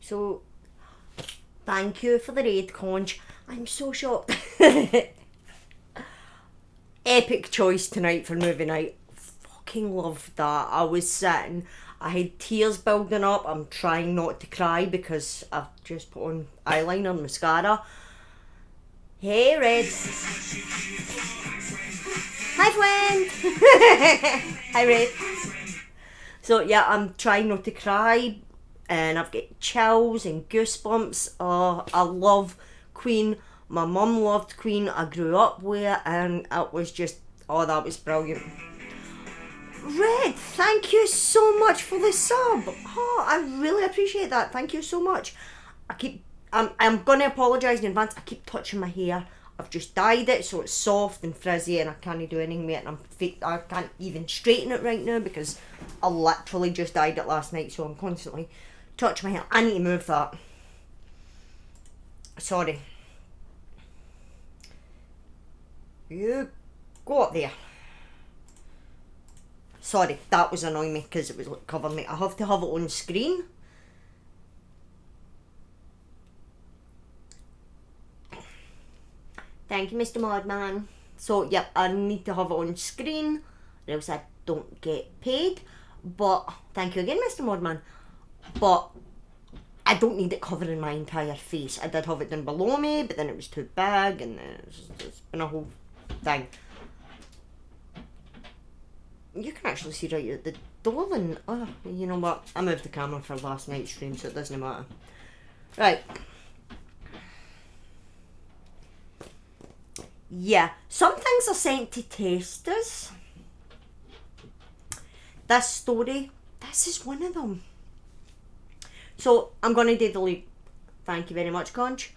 So, thank you for the raid, Conch. I'm so shocked. Epic choice tonight for movie night. Fucking loved that. I was sitting, I had tears building up. I'm trying not to cry because I've just put on eyeliner and mascara. Hey, Red. Hi, friend. Hi, Red. So, yeah, I'm trying not to cry, and I've got chills and goosebumps. Oh, I love Queen. My mum loved Queen. I grew up with it, and it was just, oh, that was brilliant. Red, thank you so much for the sub. Oh, I really appreciate that. Thank you so much. I'm gonna apologise in advance. I keep touching my hair. I've just dyed it so it's soft and frizzy, and I can't do anything with it. And I can't even straighten it right now because I literally just dyed it last night. So I'm constantly touching my hair. I need to move that. Sorry. You go up there. Sorry, that was annoying me because it was like covering me. I have to have it on screen. Thank you, Mr. Modman. So, yep, I need to have it on screen, or else I don't get paid. But, thank you again, Mr. Modman. But, I don't need it covering my entire face. I did have it down below me, but then it was too big, and it's been a whole thing. You can actually see right at the door, and, oh, you know what? I moved the camera for last night's stream, so it doesn't matter. Right. Yeah, some things are sent to testers. This story, this is one of them. So, I'm going to do the leak. Thank you very much, Conch.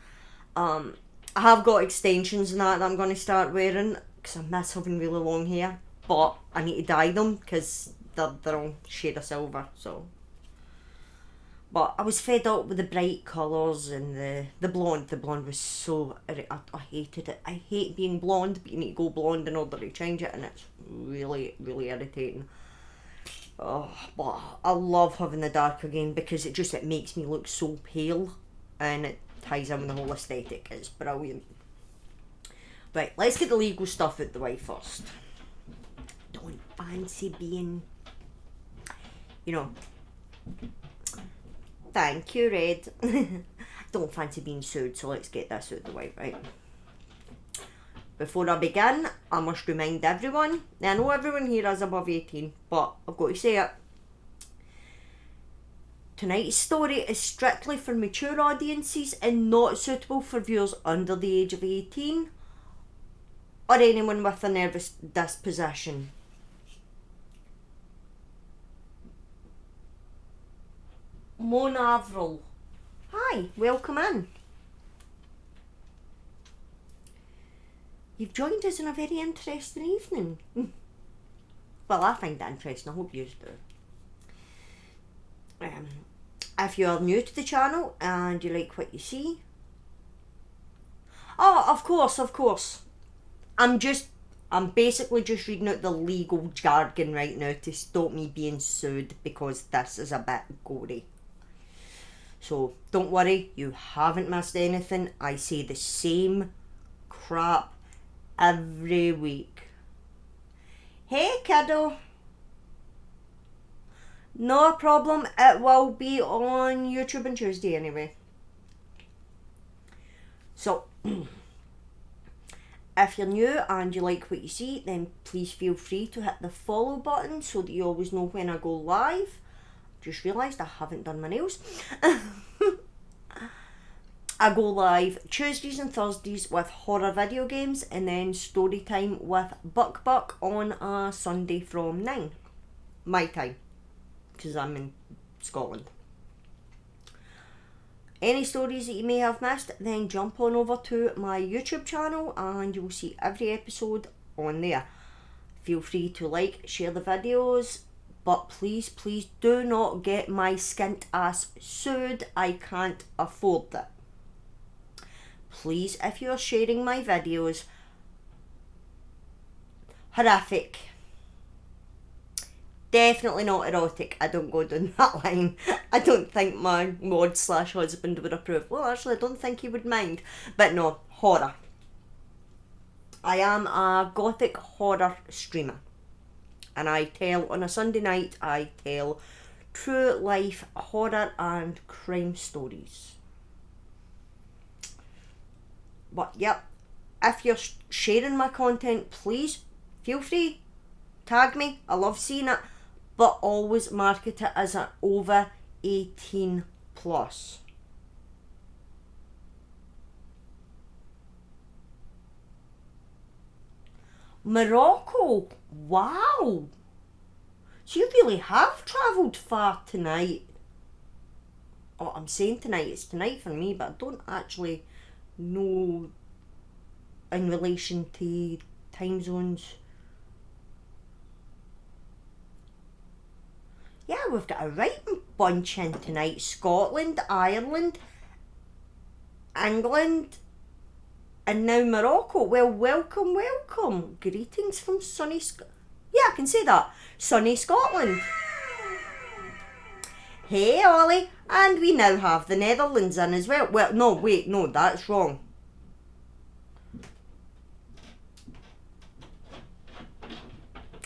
I have got extensions and that I'm going to start wearing because I miss having really long hair. But I need to dye them because they're all shade of silver, so. But I was fed up with the bright colours and the blonde. The blonde was so... I hated it. I hate being blonde, but you need to go blonde in order to change it, and it's really, really irritating. Oh, but I love having the dark again because it makes me look so pale, and it ties in with the whole aesthetic. It's brilliant. Right, let's get the legal stuff out the way first. Don't fancy being... You know... Thank you, Red. Don't fancy being sued, so let's get this out of the way, right? Before I begin, I must remind everyone, I know everyone here is above 18, but I've got to say it. Tonight's story is strictly for mature audiences and not suitable for viewers under the age of 18 or anyone with a nervous disposition. Mona Avril. Hi, welcome in. You've joined us in a very interesting evening. Well, I find it interesting. I hope you do. If you're new to the channel and you like what you see... Oh, of course. I'm basically just reading out the legal jargon right now to stop me being sued because this is a bit gory. So, don't worry, you haven't missed anything. I say the same crap every week. Hey, kiddo. No problem, it will be on YouTube on Tuesday anyway. So, if you're new and you like what you see, then please feel free to hit the follow button so that you always know when I go live. Just realised I haven't done my nails. I go live Tuesdays and Thursdays with horror video games, and then story time with Buck on a Sunday from 9 my time, because I'm in Scotland. Any stories that you may have missed, then jump on over to my YouTube channel and you will see every episode on there. Feel free to like, share the videos, but please do not get my skint ass sued. I can't afford it. Please, if you're sharing my videos, horrific, Definitely not erotic. I don't go down that line. I don't think my mod slash husband would approve. Well, actually, I don't think he would mind. But no, horror. I am a gothic horror streamer. And I tell, on a Sunday night, I tell true life horror and crime stories. But yep, if you're sharing my content, please feel free. Tag me. I love seeing it. But always market it as an over 18 plus. Morocco. Wow. So you really have travelled far tonight. Oh, I'm saying tonight. It's tonight for me, but I don't actually know in relation to time zones. Yeah, we've got a right bunch in tonight. Scotland, Ireland, England, and now Morocco. Well, welcome, welcome. Greetings from sunny yeah, I can say that. Sunny Scotland. Hey, Ollie. And we now have the Netherlands in as well. Well, no, wait, no, that's wrong.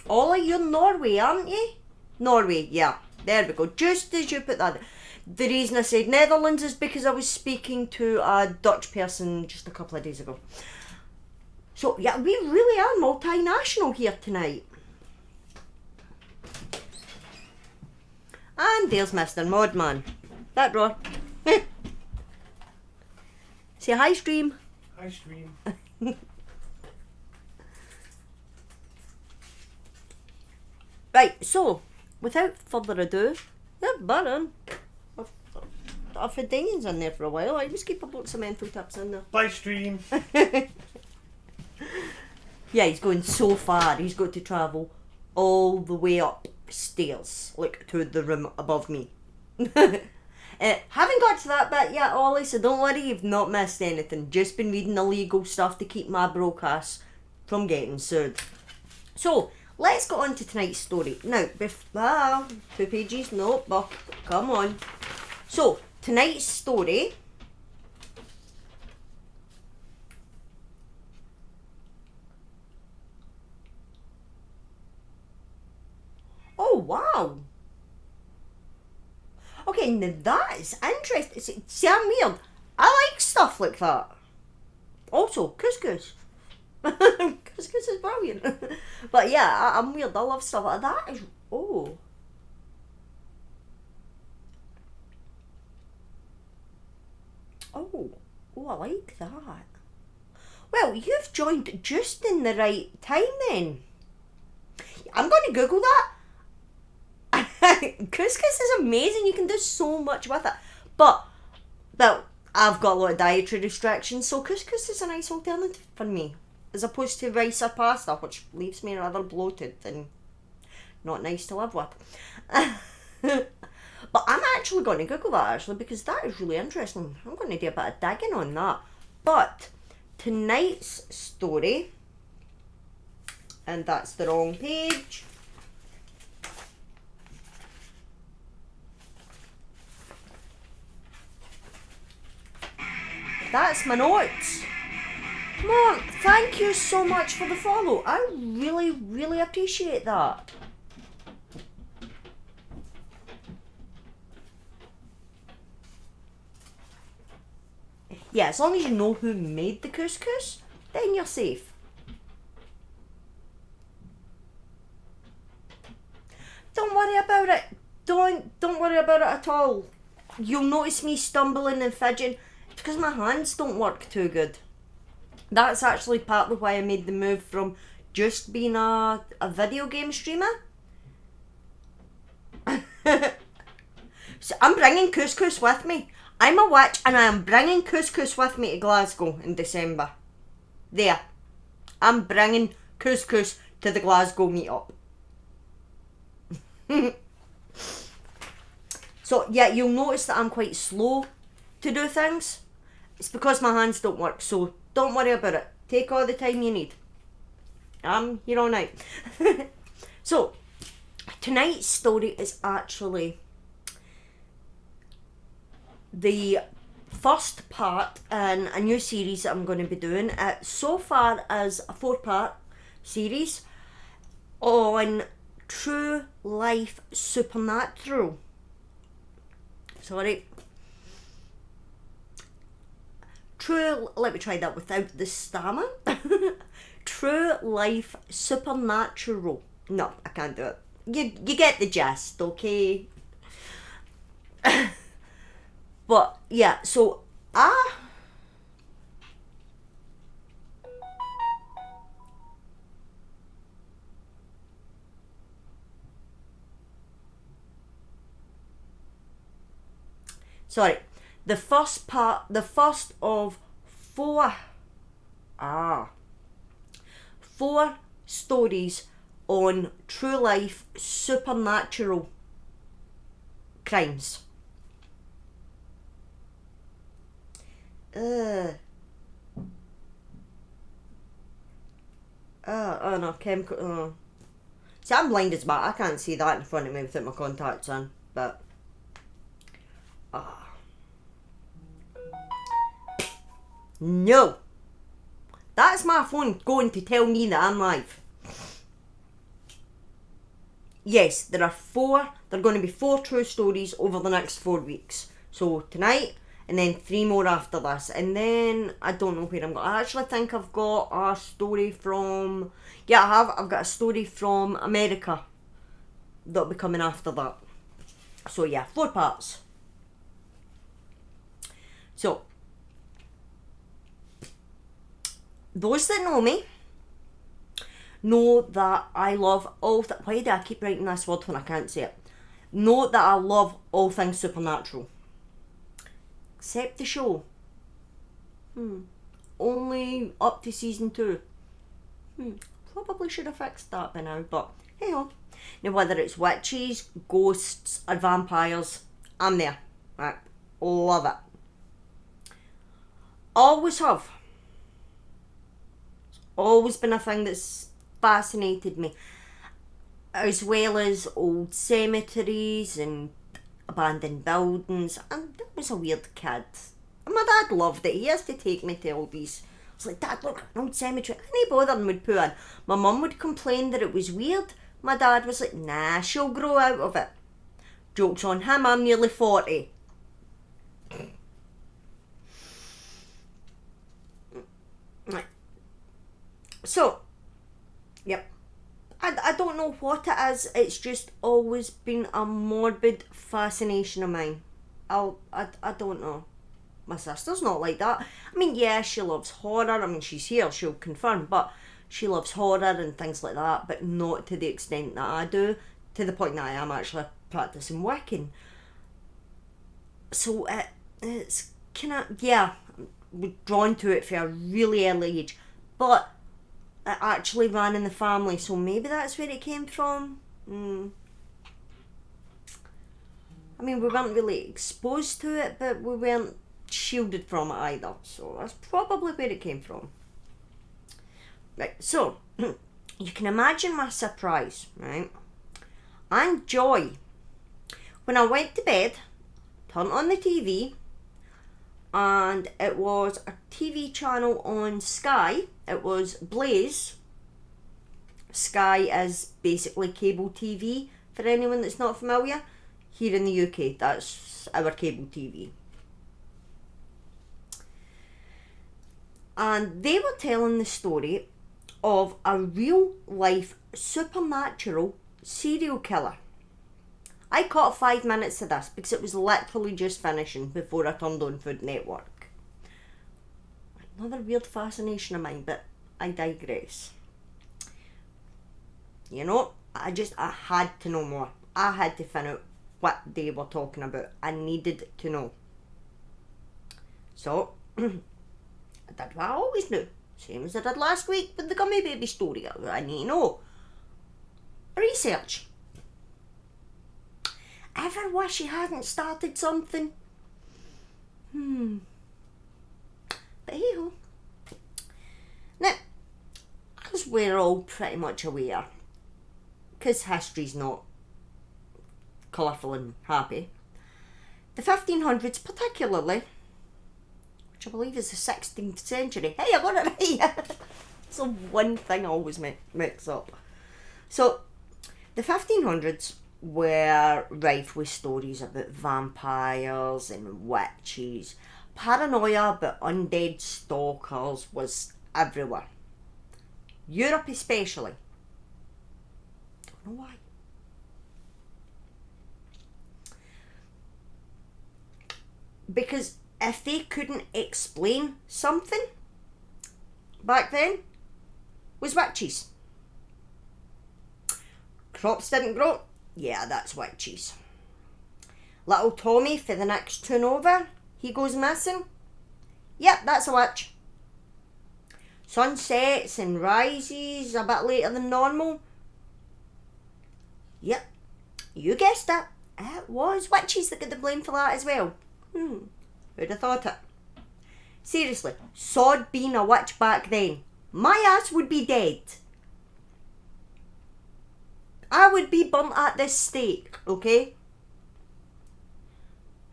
Ollie, you're Norway, aren't you? Norway, yeah. There we go. Just as you put that. The reason I said Netherlands is because I was speaking to a Dutch person just a couple of days ago. So, yeah, we really are multinational here tonight. And there's Mr. Modman. That drawer. Say hi, stream. Hi, stream. Right, so, without further ado, they're burning. I've had onions in there for a while. I just keep a box of mental tips in there. Bye, stream. Yeah, he's going so far. He's got to travel all the way upstairs, like to the room above me. Haven't got to that bit yet, Ollie, so don't worry, you've not missed anything. Just been reading illegal stuff to keep my broadcast from getting sued. So, let's get on to tonight's story. Now, 2 pages, no, but come on. So, tonight's story. Oh, wow. Okay, now that is interesting. See, I'm weird. I like stuff like that. Also, couscous. Couscous is brilliant. But yeah, I'm weird. I love stuff like that. Is, oh. Oh, I like that. Well, you've joined just in the right time then. I'm going to Google that. Couscous is amazing. You can do so much with it. But, well, I've got a lot of dietary restrictions, so couscous is a nice alternative for me. As opposed to rice or pasta, which leaves me rather bloated and not nice to live with. But I'm actually going to Google that actually because that is really interesting. I'm going to do a bit of digging on that. But tonight's story, and that's the wrong page. That's my notes. Mark, thank you so much for the follow. I really, really appreciate that. Yeah, as long as you know who made the couscous, then you're safe. Don't worry about it. Don't worry about it at all. You'll notice me stumbling and fidgeting. It's because my hands don't work too good. That's actually partly why I made the move from just being a video game streamer. So I'm bringing couscous with me. I'm a witch and I am bringing couscous with me to Glasgow in December. There. I'm bringing couscous to the Glasgow meetup. So yeah, you'll notice that I'm quite slow to do things. It's because my hands don't work, so don't worry about it. Take all the time you need. I'm here all night. So, tonight's story is actually the first part in a new series that I'm going to be doing. So far as a 4-part series on true life supernatural. Sorry. Let me try that without the stammer. True life supernatural. No, I can't do it. You get the gist, okay? But yeah, so sorry, the first of four four stories on true life supernatural crimes. Oh no, chemical. See, I'm blind as bat. I can't see that in front of me without my contacts on. But no, that's my phone going to tell me that I'm live. Yes, there are going to be 4 true stories over the next 4 weeks. So tonight, and then 3 more after this. And then, I don't know where I'm going. I actually think I've got a story from... Yeah, I have. I've got a story from America that'll be coming after that. So yeah, 4 parts. So, those that know me know that I love all... Why do I keep writing this word when I can't say it? Know that I love all things supernatural. Except the show. Only up to season 2. Probably should have fixed that by now, but hey ho. Now whether it's witches, ghosts, or vampires, I'm there. Right. Love it. Always have. It's always been a thing that's fascinated me. As well as old cemeteries and abandoned buildings. And I was a weird kid. And my dad loved it. He used to take me to all these. I was like, Dad, look, an old cemetery. Any bother would put in. My mum would complain that it was weird. My dad was like, nah, she'll grow out of it. Joke's on him, I'm nearly 40. Right. So, yep. I don't know what it is. It's just always been a morbid fascination of mine. I don't know. My sister's not like that. I mean, yeah, she loves horror. I mean, she's here, she'll confirm, but she loves horror and things like that, but not to the extent that I do, to the point that I am actually practicing Wiccan. So it's kind of, yeah, we're drawn to it for a really early age, but it actually ran in the family, so maybe that's where it came from. I mean, we weren't really exposed to it, but we weren't shielded from it either, so that's probably where it came from. Right, so you can imagine my surprise, right, and joy when I went to bed, turned on the TV, and it was a TV channel on Sky. It was Blaze. Sky is basically cable TV for anyone that's not familiar. Here in the UK, that's our cable TV. And they were telling the story of a real life supernatural serial killer. I caught 5 minutes of this because it was literally just finishing before I turned on Food Network. Another weird fascination of mine, but I digress. You know, I had to know more. I had to find out what they were talking about. I needed to know. So, I did what I always do. Same as I did last week with the Gummy Baby story. I need to know. Research. Ever wish you hadn't started something? But hey ho. Now, as we're all pretty much aware, because history's not colourful and happy. The 1500s particularly, which I believe is the 16th century. Hey, I got it right! It's the one thing I always mix up. So, the 1500s were rife with stories about vampires and witches. Paranoia about undead stalkers was everywhere. Europe especially. Don't know why. Because if they couldn't explain something back then, was witches. Crops didn't grow? Yeah, that's witches. Little Tommy for the next tune over, he goes missing? Yep, that's a witch. Sun sets and rises a bit later than normal? Yep, you guessed it. It was witches that got the blame for that as well. Who'd have thought it? Seriously, sod being a witch back then, my ass would be dead. I would be burnt at this stake, okay?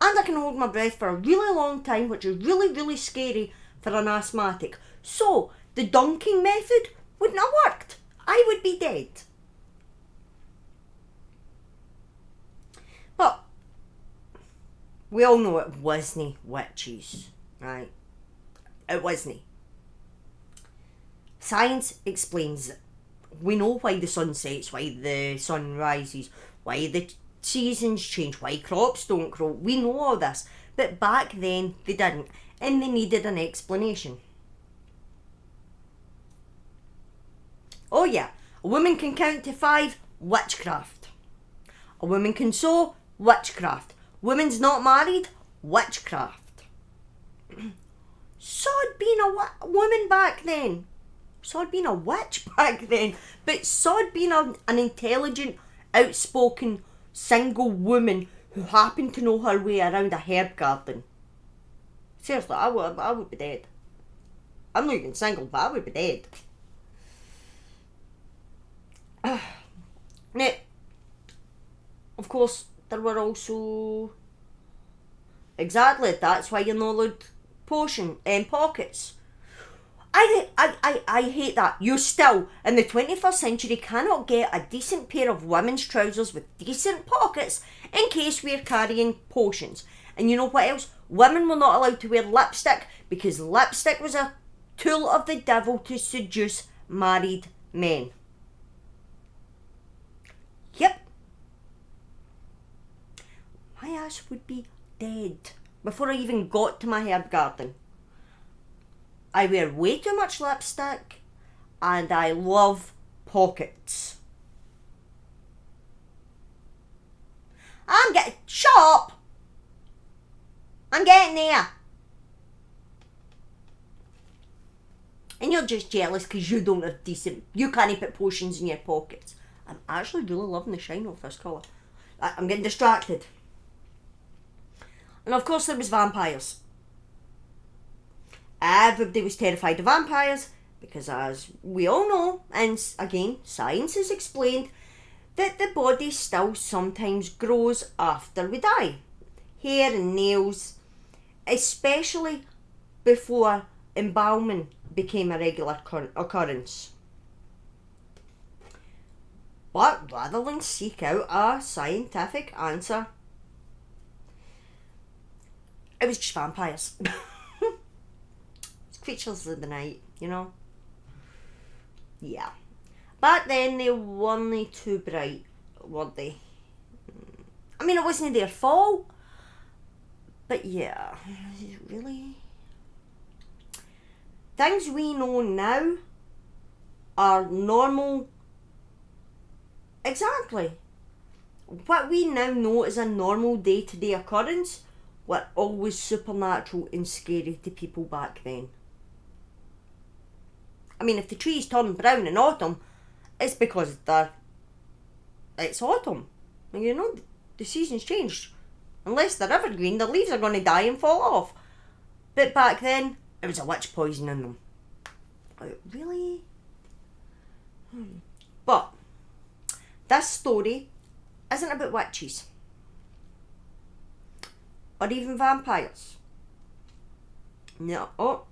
And I can hold my breath for a really long time, which is really, really scary for an asthmatic. So, the dunking method wouldn't have worked. I would be dead. But, we all know it wasn't witches, right? It wasn't. Science explains it. We know why the sun sets, why the sun rises, why the seasons change, why crops don't grow. We know all this. But back then, they didn't. And they needed an explanation. Oh yeah, a woman can count to 5, witchcraft. A woman can sew, witchcraft. Woman's not married, witchcraft. Sod being a woman back then. Sod being a witch back then. But sod being an intelligent, outspoken, single woman who happened to know her way around a herb garden. Seriously, I would be dead. I'm not even single, but I would be dead. Now, of course, there were also... Exactly, that's why you're not allowed pockets. I hate that. You still, in the 21st century, cannot get a decent pair of women's trousers with decent pockets in case we're carrying potions. And you know what else? Women were not allowed to wear lipstick because lipstick was a tool of the devil to seduce married men. Yep. My ass would be dead before I even got to my herb garden. I wear way too much lipstick and I love pockets. I'm getting... Shut up! I'm getting there. And you're just jealous because you don't have decent... You can't put potions in your pockets. I'm actually really loving the shine of this colour. I'm getting distracted. And of course there was vampires. Everybody was terrified of vampires because, as we all know, and again, science has explained, that the body still sometimes grows after we die. Hair and nails, especially before embalming became a regular occurrence. But rather than seek out a scientific answer, it was just vampires. Creatures of the night, you know. Yeah. Back then they weren't too bright, were they? I mean, it wasn't their fault. But yeah, really? Things we know now are normal. Exactly. What we now know is a normal day-to-day occurrence were always supernatural and scary to people back then. I mean, if the trees turn brown in autumn, it's because it's autumn. You know, the seasons changed. Unless they're evergreen, the leaves are going to die and fall off. But back then, it was a witch poisoning them. Really? But this story isn't about witches. or even vampires. No. Oh.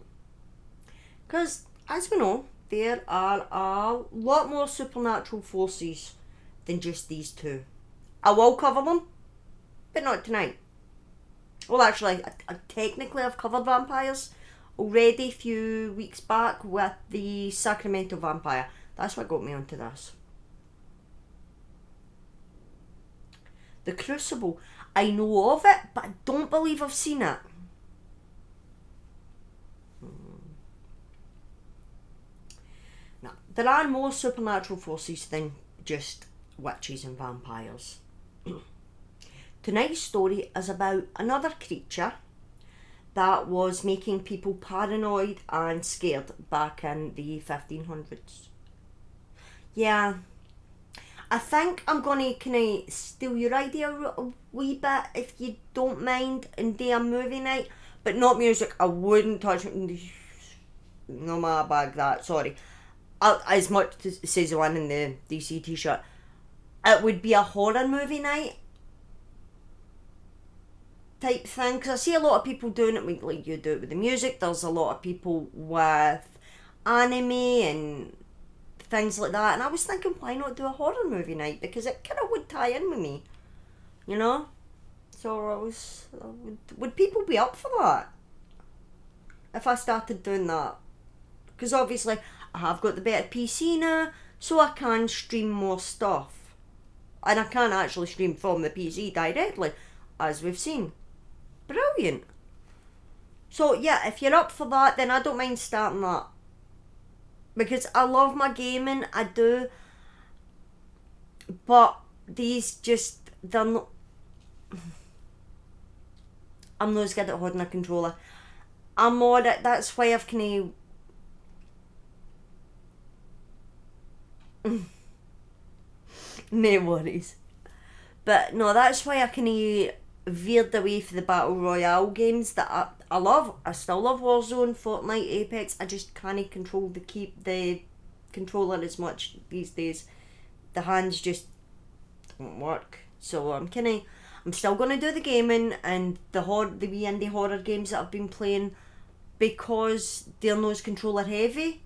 Because, as we know, there are a lot more supernatural forces than just these two. I will cover them, but not tonight. Well, actually, technically I've covered vampires already a few weeks back with the Sacramento Vampire. That's what got me onto this. The Crucible. I know of it, but I don't believe I've seen it. Now, there are more supernatural forces than just witches and vampires. Tonight's story is about another creature that was making people paranoid and scared back in the 1500s. Yeah, I think I'm gonna kind of steal your idea a wee bit, if you don't mind, and do a movie night, but not music. I wouldn't touch it. No my bag that, sorry. As much as says the one in the DC t-shirt, it would be a horror movie night type thing, because I see a lot of people doing it, like you do it with the music. There's a lot of people with anime and things like that, and I was thinking, why not do a horror movie night, because it kind of would tie in with me, you know. So would people be up for that if I started doing that? Because obviously I have got the better PC now, so I can stream more stuff, and I can actually stream from the PC directly, as we've seen. Brilliant. So yeah, if you're up for that, then I don't mind starting that, because I love my gaming, I do, but these just, they're not, I'm not as good at holding a controller. I'm on it, that's why I've kind of no worries. But no, that's why I kind of veered away from the Battle Royale games that I love. I still love Warzone, Fortnite, Apex. I just can't control the controller as much these days. The hands just don't work. So I'm still gonna do the gaming and the wee indie horror games that I've been playing, because they're not as controller heavy.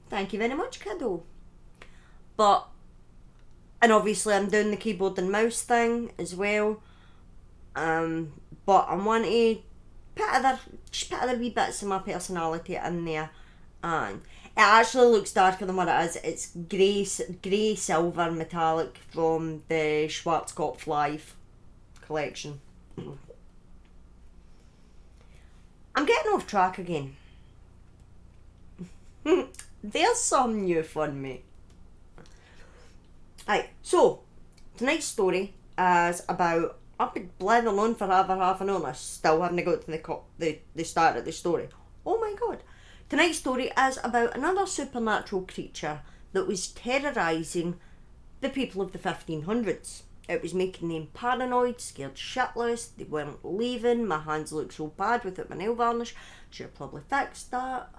Thank you very much, kiddo. But, and obviously I'm doing the keyboard and mouse thing as well. But I want to put other wee bits of my personality in there, and it actually looks darker than what it is. It's grey silver metallic from the Schwarzkopf Live collection. I'm getting off track again. There's some new fun, mate. Right, so tonight's story is about, I've been blathering on for over half an hour and I still haven't got to the start of the story. Oh my god. Tonight's story is about another supernatural creature that was terrorising the people of the 1500s. It was making them paranoid, scared shitless, they weren't leaving, my hands look so bad without my nail varnish, should have probably fixed that.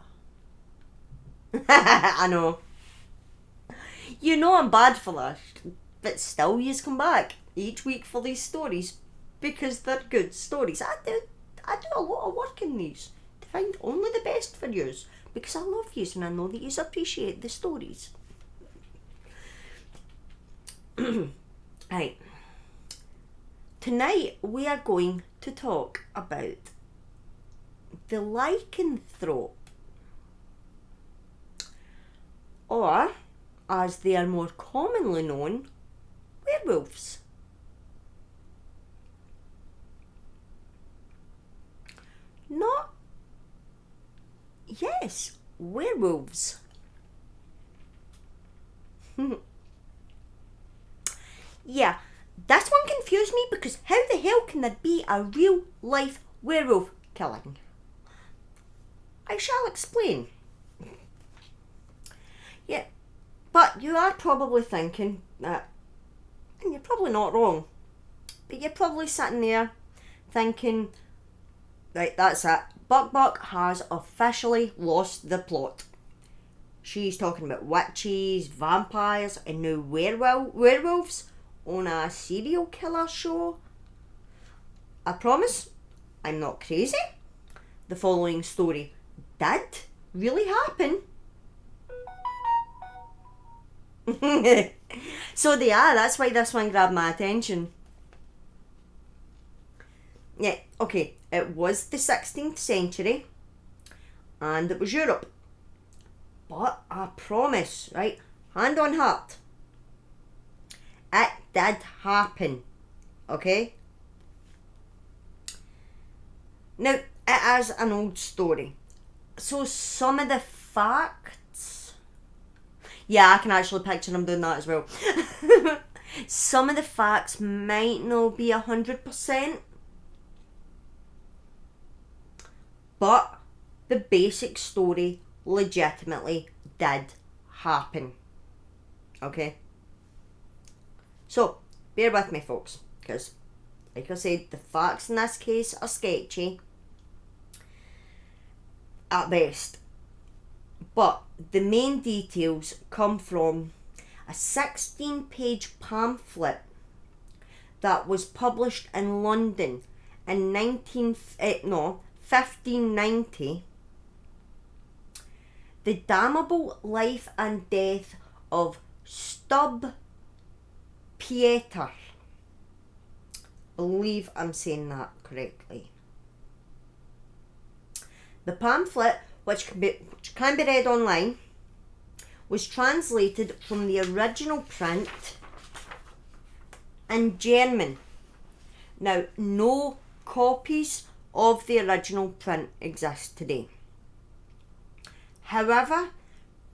I know. You know I'm bad for this, but still yous come back each week for these stories because they're good stories. I do a lot of work in these to find only the best for yous, because I love yous and I know that yous appreciate the stories. Right. Tonight we are going to talk about the lycanthrope, or as they are more commonly known, werewolves. Not... Yes, werewolves. Yeah, this one confused me, because how the hell can there be a real life werewolf killing? I shall explain. Yeah, but you are probably thinking that, and you're probably not wrong, but you're probably sitting there thinking, right, that's it, Buck has officially lost the plot. She's talking about witches, vampires, and now werewolves on a serial killer show. I promise I'm not crazy. The following story did really happen. So that's why this one grabbed my attention. Yeah, okay, it was the 16th century and it was Europe. But I promise, right, hand on heart, it did happen, okay? Now, it is an old story. So some of the facts... Yeah, I can actually picture them doing that as well. Some of the facts might not be 100%. But the basic story legitimately did happen. Okay? So, bear with me, folks, because, like I said, the facts in this case are sketchy at best. But the main details come from a 16-page pamphlet that was published in London in 1590. The damnable life and death of Stub Pieter. I believe I'm saying that correctly. The pamphlet, which can be read online, was translated from the original print in German. Now, no copies of the original print exist today. However,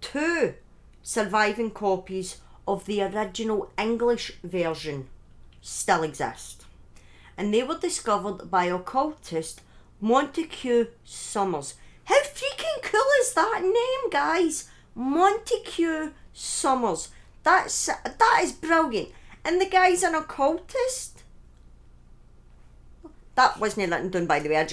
2 surviving copies of the original English version still exist, and they were discovered by occultist Montague Summers. How freaking cool is that name, guys? Montague Summers. That is brilliant. And the guy's an occultist. That wasn't written down, by the way.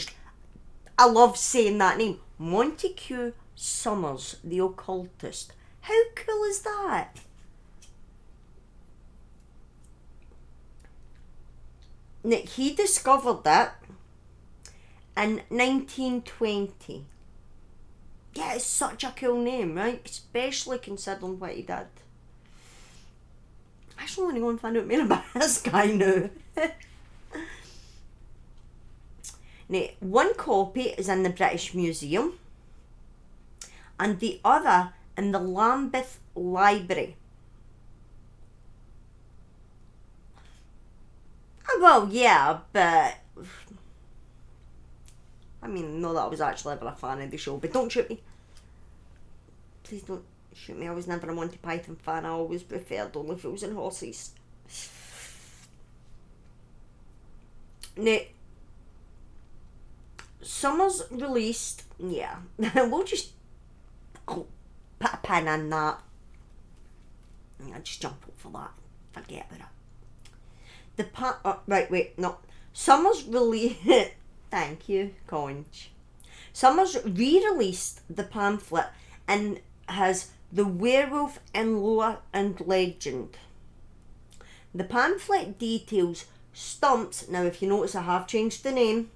I love saying that name. Montague Summers, the occultist. How cool is that? Now, he discovered that in 1920. Yeah, it's such a cool name, right? Especially considering what he did. I actually want to go and find out more about this guy now. Now, one copy is in the British Museum and the other in the Lambeth Library. Well, yeah, but... I mean, not that I was actually ever a fan of the show, but don't shoot me. Please don't shoot me. I was never a Monty Python fan. I always preferred Only Fools and Horses. Now, Summers released... Yeah, we'll just... put a pin in that. Yeah, just jump over that. Forget about it. Summers released... Thank you, Conch. Summers re-released the pamphlet in his The Werewolf in Lore and Legend. The pamphlet details Stumps. Now, if you notice, I have changed the name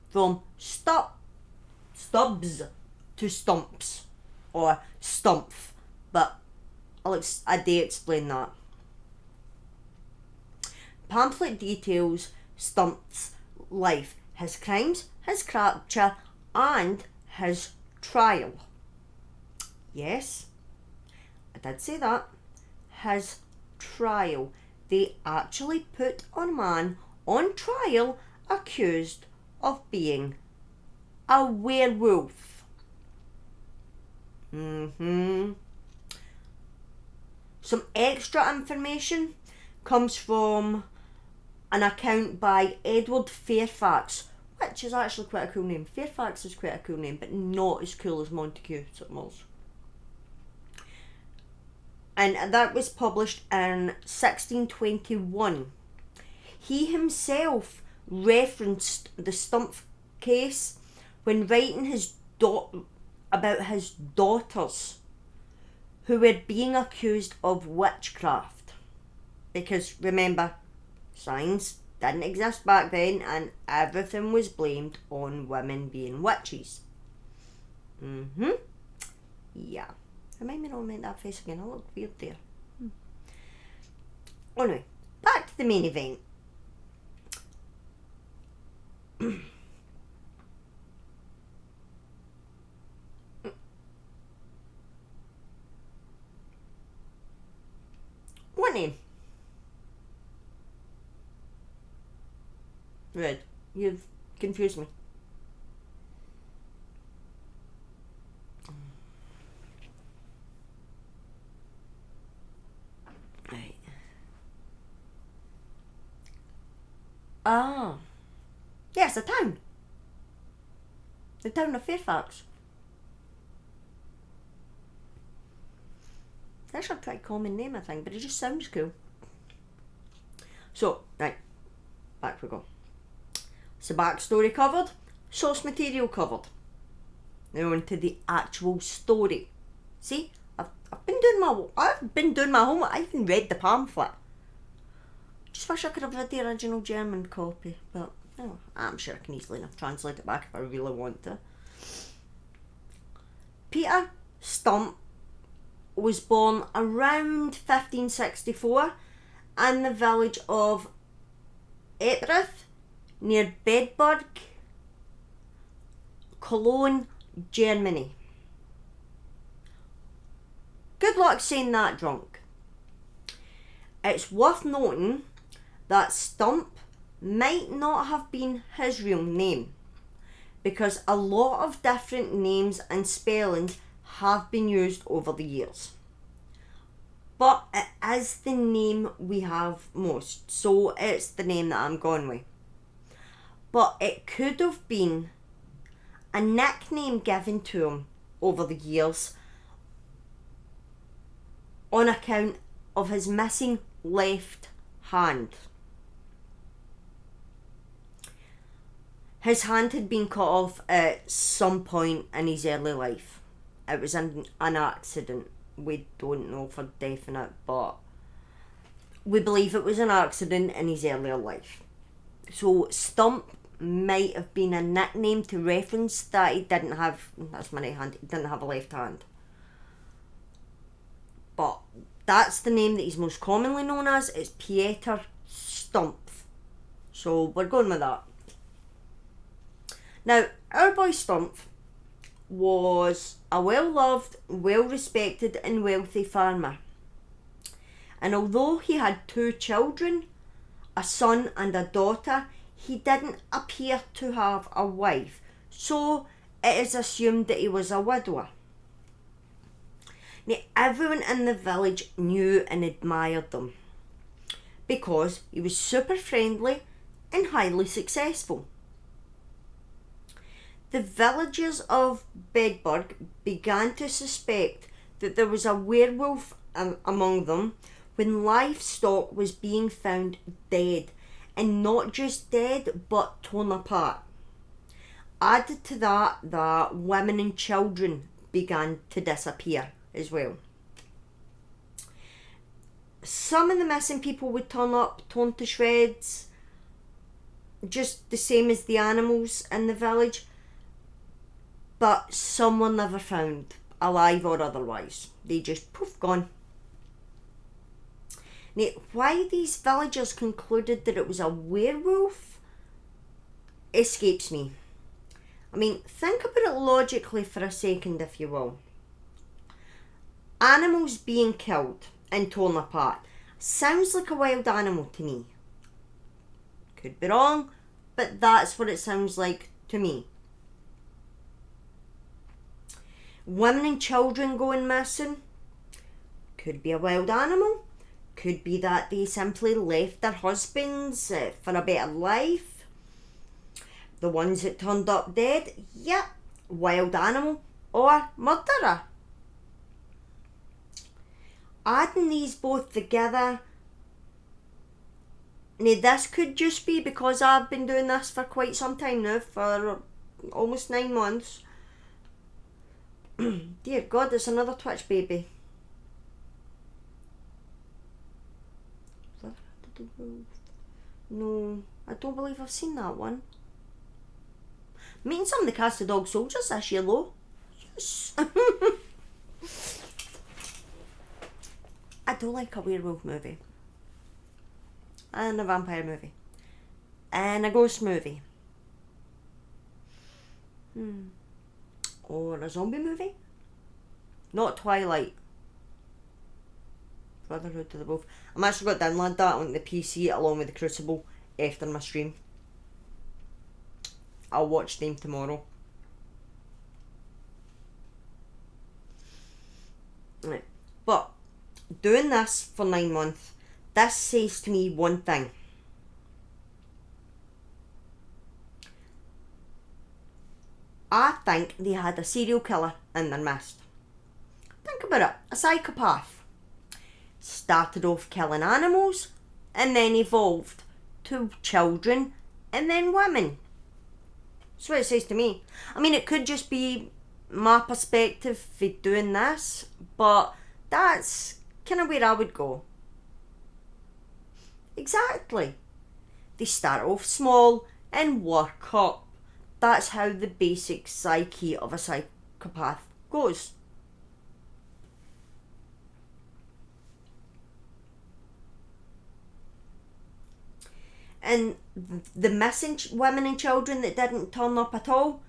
from Stubbs to Stumps, or Stumpf, but I do explain that. Pamphlet details Stump's life, his crimes, his capture, and his trial. Yes, I did say that. His trial. They actually put a man on trial accused of being a werewolf. Some extra information comes from an account by Edward Fairfax, which is actually quite a cool name. Fairfax is quite a cool name, but not as cool as Montague Summers. And that was published in 1621. He himself referenced the Stump case when writing about his daughters who were being accused of witchcraft. Because remember, Science didn't exist back then, and everything was blamed on women being witches. Yeah. Remind me not to make that face again. I looked weird there. Anyway, back to the main event. What name? Red. You've confused me. Right. Ah. Yes, a town. The town of Fairfax. That's a pretty common name, I think, but it just sounds cool. So, right, back we go. So backstory covered, source material covered. Now on to the actual story. See, I've been doing my homework. I even read the pamphlet. Just wish I could have read the original German copy, but oh, I'm sure I can easily enough translate it back if I really want to. Peter Stump was born around 1564 in the village of Etreth near Bedburg, Cologne, Germany. Good luck saying that drunk. It's worth noting that Stump might not have been his real name, because a lot of different names and spellings have been used over the years. But it is the name we have most, so it's the name that I'm going with. But it could have been a nickname given to him over the years on account of his missing left hand. His hand had been cut off at some point in his early life. It was an accident. We don't know for definite, but we believe it was an accident in his earlier life. So Stump might have been a nickname to reference that he didn't have, that's my right hand, he didn't have a left hand. But that's the name that he's most commonly known as. It's Pieter Stump. So we're going with that. Now, our boy Stump was a well-loved, well-respected and wealthy farmer. And although he had 2 children, a son and a daughter, he didn't appear to have a wife, so it is assumed that he was a widower. Now, everyone in the village knew and admired them because he was super friendly and highly successful. The villagers of Bedburg began to suspect that there was a werewolf among them when livestock was being found dead, and not just dead but torn apart. Added to that women and children began to disappear as well. Some of the missing people would turn up torn to shreds, just the same as the animals in the village, but some were never found, alive or otherwise. They just poof, gone. Now, why these villagers concluded that it was a werewolf escapes me. I mean, think about it logically for a second, if you will. Animals being killed and torn apart sounds like a wild animal to me. Could be wrong, but that's what it sounds like to me. Women and children going missing could be a wild animal. Could be that they simply left their husbands for a better life. The ones that turned up dead, yeah, wild animal or murderer. Adding these both together, now this could just be because I've been doing this for quite some time now, for almost 9 months. Dear God, it's another Twitch baby. No, I don't believe I've seen that one. Meeting some of the cast of Dog Soldiers this year, though. Yes. I do like a werewolf movie. And a vampire movie. And a ghost movie. Or a zombie movie. Not Twilight. Brotherhood to the both. I'm actually got to download that on the PC along with the Crucible after my stream. I'll watch them tomorrow. Right. But doing this for 9 months, this says to me one thing. I think they had a serial killer in their midst. Think about it. A psychopath. Started off killing animals and then evolved to children and then women. That's what it says to me. I mean, it could just be my perspective for doing this, but that's kind of where I would go. Exactly. They start off small and work up. That's how the basic psyche of a psychopath goes. And the missing women and children that didn't turn up at all,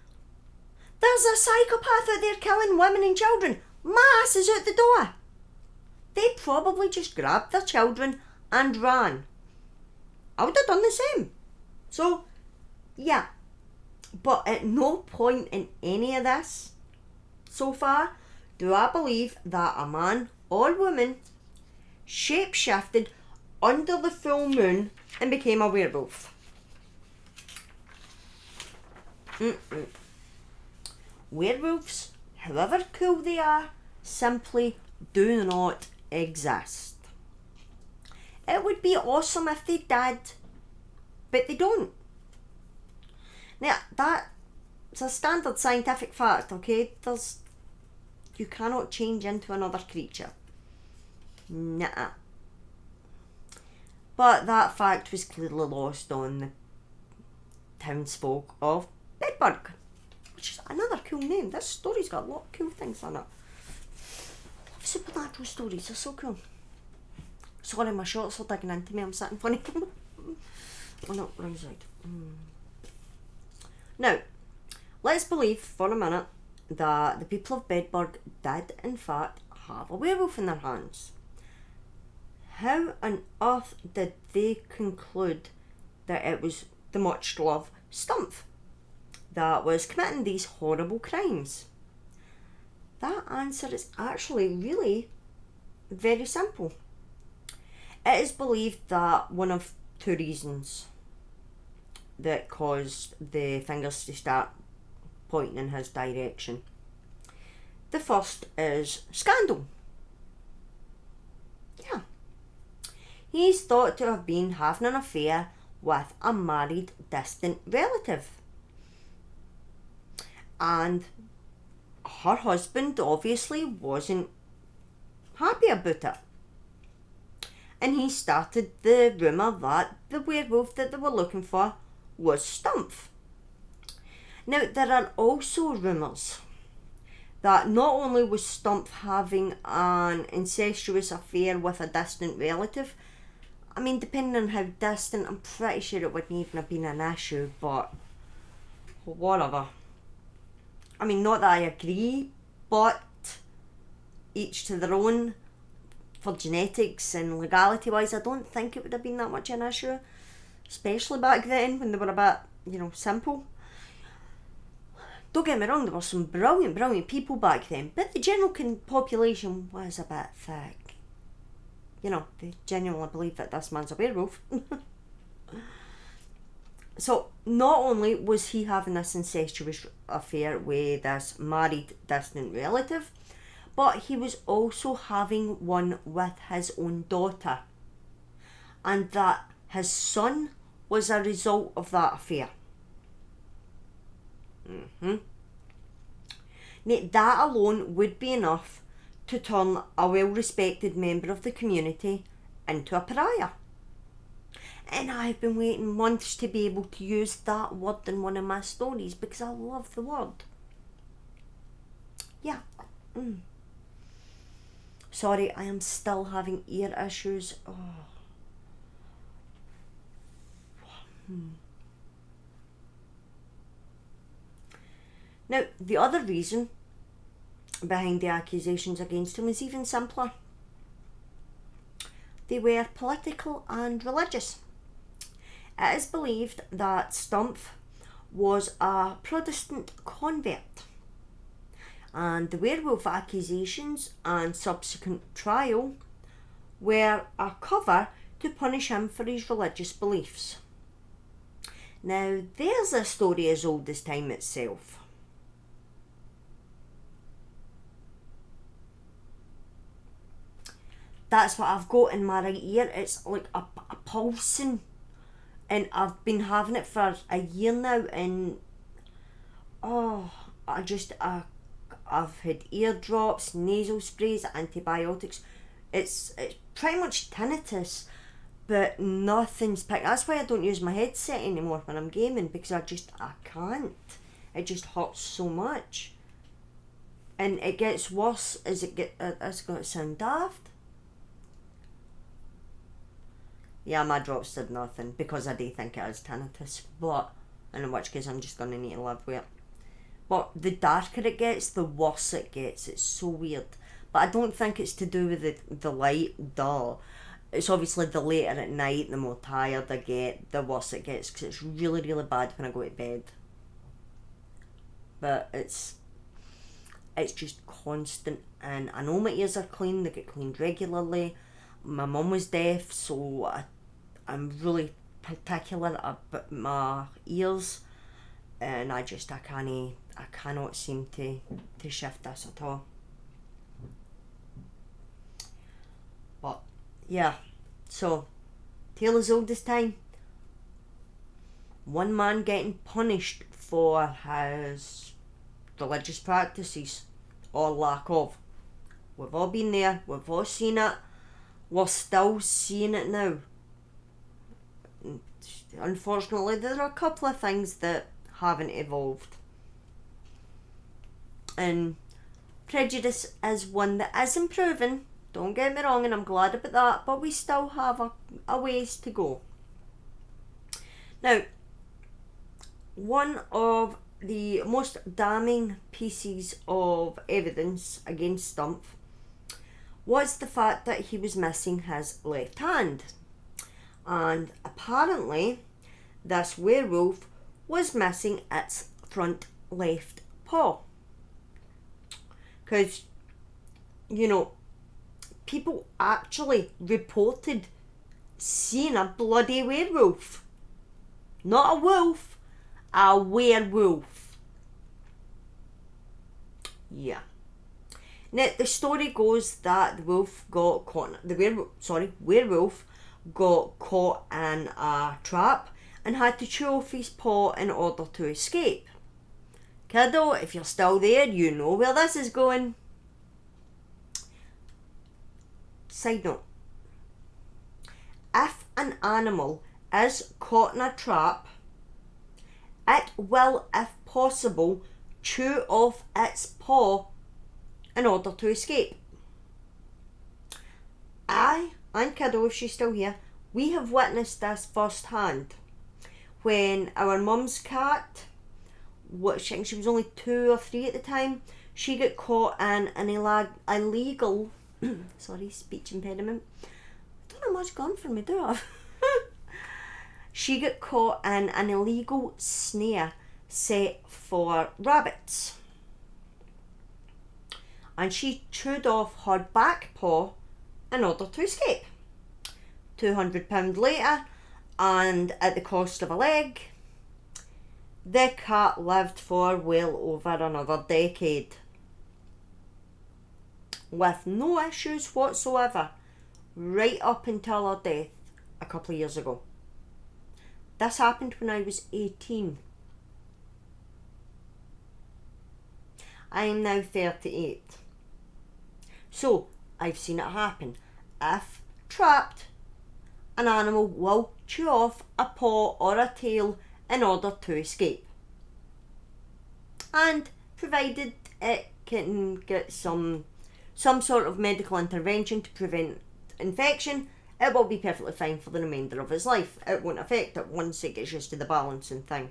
there's a psychopath out there killing women and children. My ass is out the door. They probably just grabbed their children and ran. I would have done the same. So, yeah. But at no point in any of this so far do I believe that a man or woman shape-shifted under the full moon and became a werewolf. Werewolves, however cool they are, simply do not exist. It would be awesome if they did, but they don't. Now, that's a standard scientific fact, okay? You cannot change into another creature. Nah. But that fact was clearly lost on the townsfolk of Bedburg, which is another cool name. This story's got a lot of cool things in it. Supernatural stories, they're so cool. Sorry, my shorts are digging into me. I'm sitting funny. Oh no, wrong side. Now, let's believe for a minute that the people of Bedburg did in fact have a werewolf in their hands. How on earth did they conclude that it was the much loved Stumpf that was committing these horrible crimes? That answer is actually really very simple. It is believed that one of two reasons that caused the fingers to start pointing in his direction. The first is scandal. Yeah. He's thought to have been having an affair with a married distant relative. And her husband obviously wasn't happy about it. And he started the rumour that the werewolf that they were looking for was Stumpf. Now, there are also rumours that not only was Stumpf having an incestuous affair with a distant relative, I mean, depending on how distant, I'm pretty sure it wouldn't even have been an issue, but whatever. I mean, not that I agree, but each to their own. For genetics and legality wise, I don't think it would have been that much an issue, especially back then when they were a bit, simple. Don't get me wrong, there were some brilliant people back then, but the general population was a bit thick. They genuinely believe that this man's a werewolf. So, not only was he having this incestuous affair with this married distant relative, but he was also having one with his own daughter. And that his son was a result of that affair. Now, that alone would be enough to turn a well-respected member of the community into a pariah. And I've been waiting months to be able to use that word in one of my stories because I love the word. Yeah. Sorry, I am still having ear issues. Oh. Now, the other reason behind the accusations against him is even simpler. They were political and religious. It is believed that Stumpf was a Protestant convert, and the werewolf accusations and subsequent trial were a cover to punish him for his religious beliefs. Now, there's a story as old as time itself. That's what I've got in my right ear. It's like a pulsing, and I've been having it for a year now, and I've had eardrops, nasal sprays, antibiotics. It's pretty much tinnitus, but nothing's picked. That's why I don't use my headset anymore when I'm gaming, because I can't. It just hurts so much, and it gets worse as it get. It's going to sound daft. Yeah, my drops did nothing because I do think it is tinnitus, but in which case I'm just going to need to live with it. But the darker it gets, the worse it gets. It's so weird. But I don't think it's to do with the light, duh. It's obviously the later at night, the more tired I get, the worse it gets, because it's really, really bad when I go to bed. But it's just constant, and I know my ears are clean, they get cleaned regularly. My mum was deaf, so I'm really particular about my ears, and I cannot seem to shift this at all. But yeah, so tale as old as time. One man getting punished for his religious practices, or lack of. We've all been there, we've all seen it, we're still seeing it now. Unfortunately, there are a couple of things that haven't evolved, and prejudice is one that is improving, don't get me wrong, and I'm glad about that, but we still have a ways to go. Now, one of the most damning pieces of evidence against Stumpf was the fact that he was missing his left hand, and apparently this werewolf was missing its front left paw, because people actually reported seeing a bloody werewolf, not a wolf, a werewolf. Yeah. Now the story goes that the werewolf got caught in a trap and had to chew off his paw in order to escape. Kiddo, if you're still there, you know where this is going. Side note: if an animal is caught in a trap, it will, if possible, chew off its paw in order to escape. I and Kiddo, if she's still here, we have witnessed this firsthand. When our mum's cat, I think she was only 2 or 3 at the time, she got caught in an illegal sorry, speech impediment. I don't have much gone for me, do I? She got caught in an illegal snare set for rabbits, and she chewed off her back paw in order to escape. £200 later, and at the cost of a leg, the cat lived for well over another decade with no issues whatsoever, right up until her death a couple of years ago. This happened when I was 18. I am now 38. So, I've seen it happen. If trapped an animal will chew off a paw or a tail in order to escape. And provided it can get some sort of medical intervention to prevent infection, it will be perfectly fine for the remainder of its life. It won't affect it once it gets used to the balancing thing.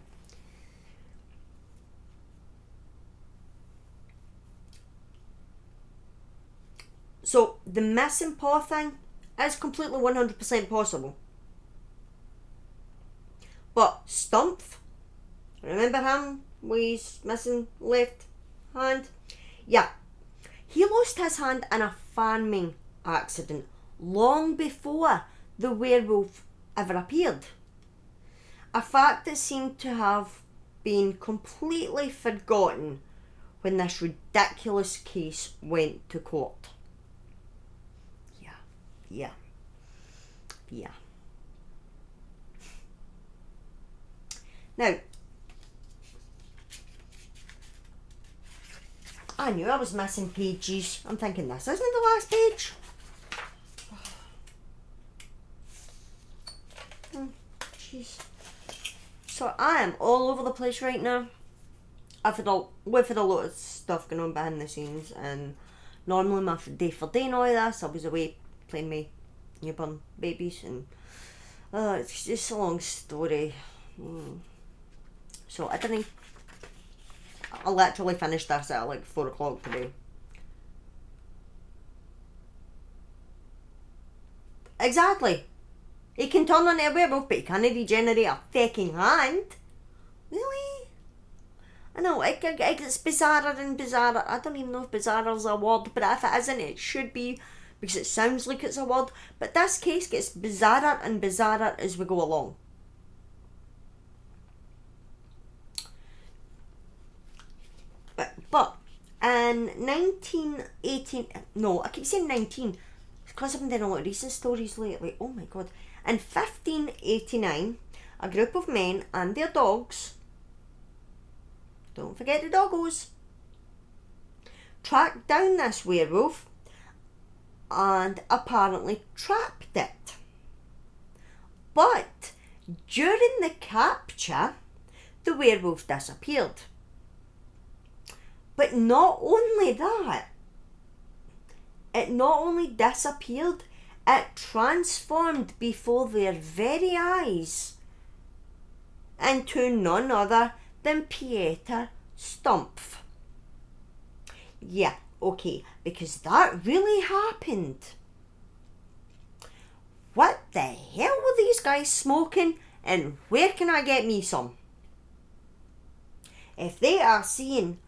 So the missing paw thing is completely 100% possible. But Stumpf, remember him with his missing left hand? Yeah, he lost his hand in a farming accident long before the werewolf ever appeared. A fact that seemed to have been completely forgotten when this ridiculous case went to court. Yeah. Now, I knew I was missing pages. I'm thinking this isn't the last page. Jeez. So I am all over the place right now. We've had a lot of stuff going on behind the scenes, and normally my day for day and all this, I was away playing my newborn babies, and it's just a long story. So I literally finished this at like 4 o'clock today. Exactly. He can turn into a werewolf, but he can't regenerate a fucking hand. Really? I know, it gets bizarrer and bizarrer. I don't even know if bizarre is a word, but if it isn't, it should be, because it sounds like it's a word. But this case gets bizarrer and bizarrer as we go along. But in 1918, no, I keep saying 19, because I've been doing a lot of recent stories lately. Oh my god. In 1589, a group of men and their dogs, don't forget the doggos, tracked down this werewolf and apparently trapped it. But during the capture, the werewolf disappeared. But not only that, it not only disappeared, it transformed before their very eyes into none other than Pieter Stumpf. Yeah, okay, because that really happened. What the hell were these guys smoking, and where can I get me some? If they are seeing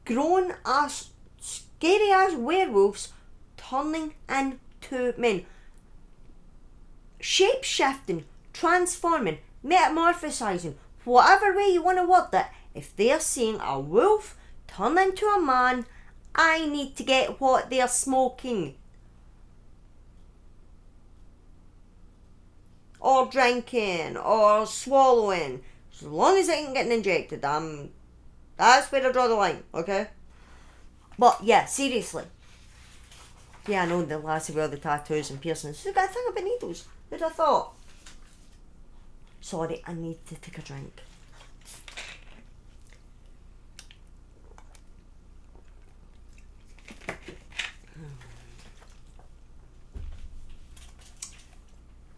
grown ass, scary ass werewolves turning into men, shape shifting, transforming, metamorphosizing, whatever way you want to word it, if they're seeing a wolf turn into a man, I need to get what they're smoking. Or drinking, or swallowing. As long as it ain't getting injected, that's where I draw the line, okay? But yeah, seriously. Yeah, I know the lassie with all the tattoos and piercings. She's got a thing about needles. Who'd have thought? Sorry, I need to take a drink.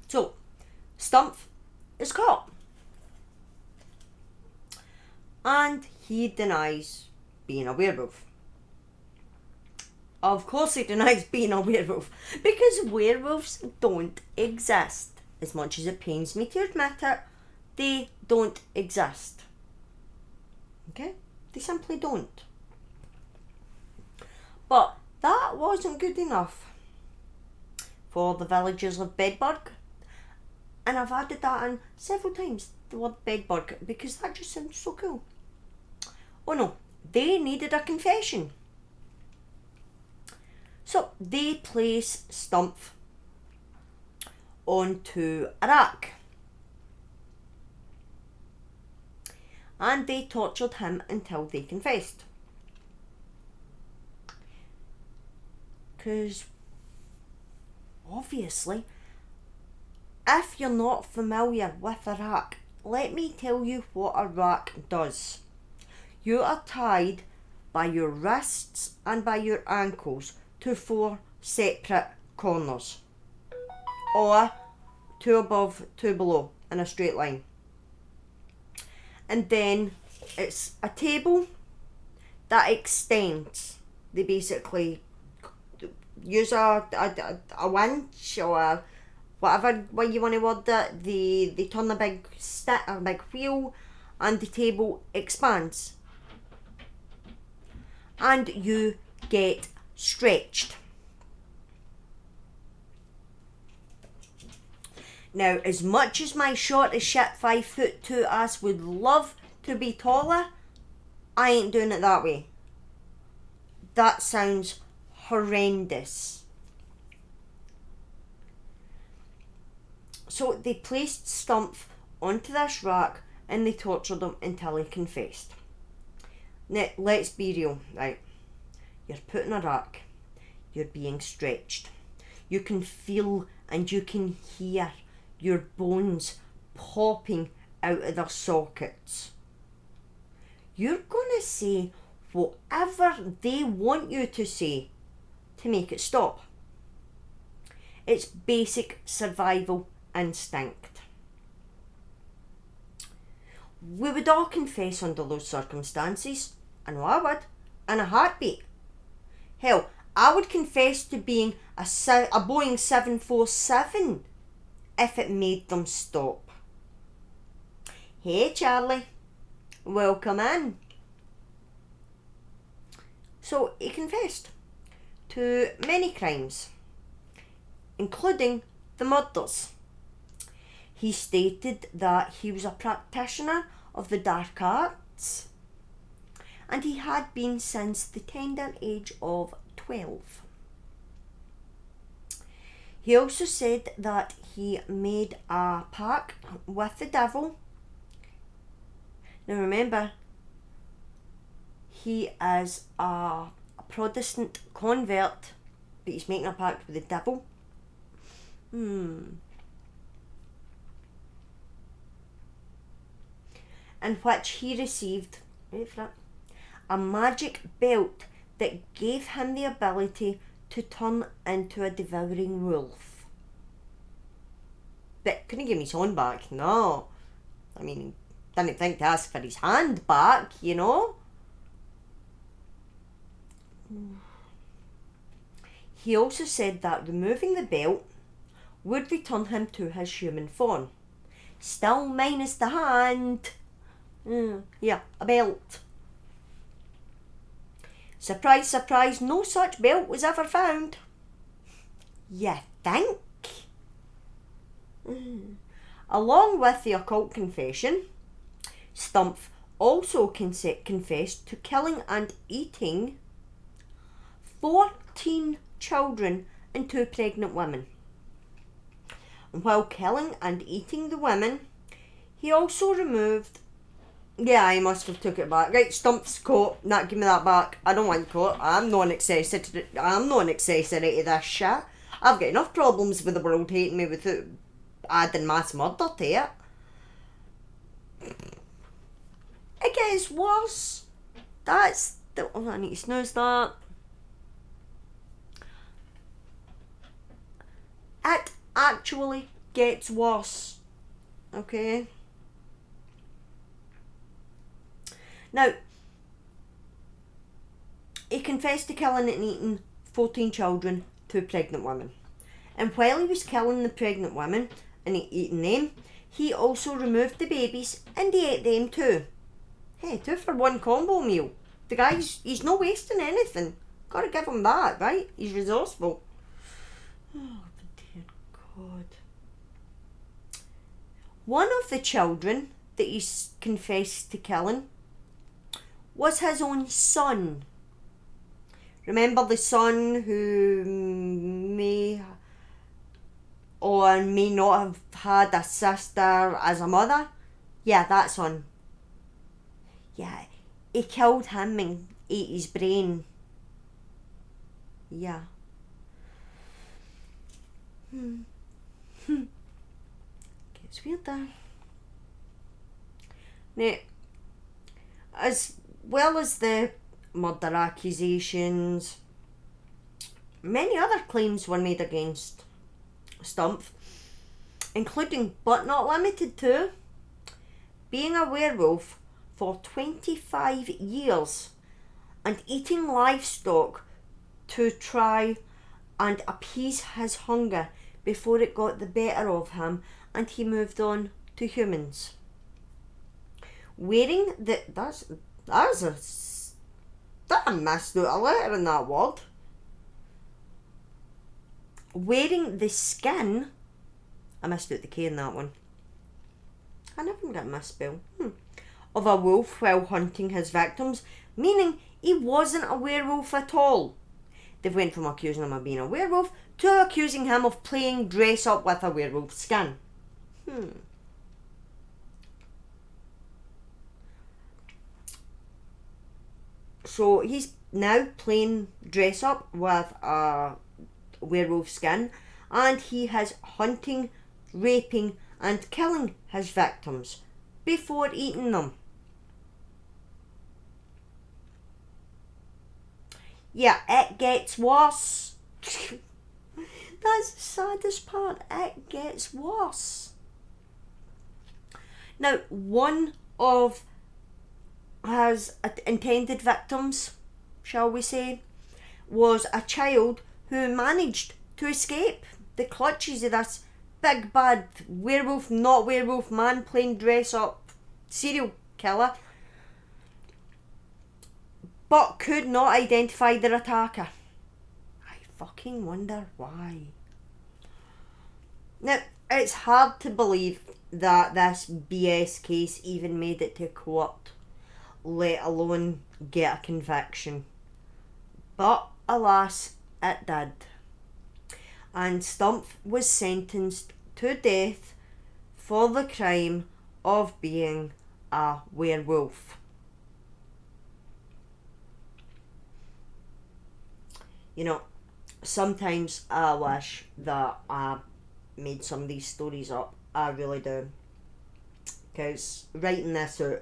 So, Stumpf is caught. And he denies being a werewolf. Of course he denies being a werewolf, because werewolves don't exist. As much as it pains me to admit it, they don't exist. Okay? They simply don't. But that wasn't good enough for the villagers of Bedburg. And I've added that in several times, the word Bedburg, because that just sounds so cool. Oh no, they needed a confession. So they place Stumpf onto a rack. And they tortured him until they confessed. Because obviously if you're not familiar with a rack, let me tell you what a rack does. You are tied by your wrists and by your ankles to 4 separate corners, or 2 above, 2 below in a straight line. And then it's a table that extends. They basically use a winch or whatever way you want to word it. They turn a big stick, a big wheel, and the table expands. And you get stretched. Now, as much as my short as shit 5'2" ass would love to be taller, I ain't doing it that way. That sounds horrendous. So they placed Stumpf onto this rack and they tortured him until he confessed. Now, let's be real, right? You're put in a rack. You're being stretched. You can feel and you can hear your bones popping out of their sockets. You're gonna say whatever they want you to say to make it stop. It's basic survival instinct. We would all confess under those circumstances. I know I would, in a heartbeat. Hell, I would confess to being a Boeing 747 if it made them stop. Hey Charlie, welcome in. So he confessed to many crimes, including the murders. He stated that he was a practitioner of the dark arts, and he had been since the tender age of 12. He also said that he made a pact with the devil. Now remember, he is a Protestant convert, but he's making a pact with the devil. In which he received, wait for it, a magic belt that gave him the ability to turn into a devouring wolf. But couldn't give me his hand back, no. I mean, didn't think to ask for his hand back, you know. He also said that removing the belt would return him to his human form. Still minus the hand. Yeah, a belt. Surprise, surprise, no such belt was ever found. You think? Along with the occult confession, Stumpf also confessed to killing and eating 14 children and 2 pregnant women. And while killing and eating the women, he also removed... Yeah, I must have took it back. Right, Stumpf's coat. Nah, give me that back. I don't want coat. I'm not an accessory to this shit. I've got enough problems with the world hating me without adding mass murder to it. It gets worse. That's the... Oh, I need to snooze that. It actually gets worse. Okay? Now, he confessed to killing and eating 14 children, 2 pregnant women. And while he was killing the pregnant women and eating them, he also removed the babies and he ate them too. Hey, 2 for 1 combo meal. The guy's, he's not wasting anything. Gotta give him that, right? He's resourceful. Oh, dear God. One of the children that he confessed to killing was his own son. Remember the son who may or may not have had a sister as a mother? Yeah, that son. Yeah, he killed him and ate his brain. Yeah. weird, eh? Now, as well as the murder accusations, many other claims were made against Stumpf, including but not limited to being a werewolf for 25 years and eating livestock to try and appease his hunger before it got the better of him and he moved on to humans. Wearing the I missed out a letter in that word. Wearing the skin, I missed out the K in that one. I never got a misspell. Of a wolf while hunting his victims, meaning he wasn't a werewolf at all. They went from accusing him of being a werewolf to accusing him of playing dress up with a werewolf skin. So he's now playing dress up with a werewolf skin, and he is hunting, raping and killing his victims before eating them. Yeah, it gets worse. That's the saddest part. It gets worse. Now, one of his intended victims, shall we say, was a child who managed to escape the clutches of this big bad werewolf, not werewolf man playing dress up serial killer, but could not identify their attacker. I fucking wonder why. Now, it's hard to believe that this BS case even made it to court, let alone get a conviction. But alas, it did. And Stumpf was sentenced to death for the crime of being a werewolf. You know, sometimes I wish that I made some of these stories up. I really do. Because writing this out,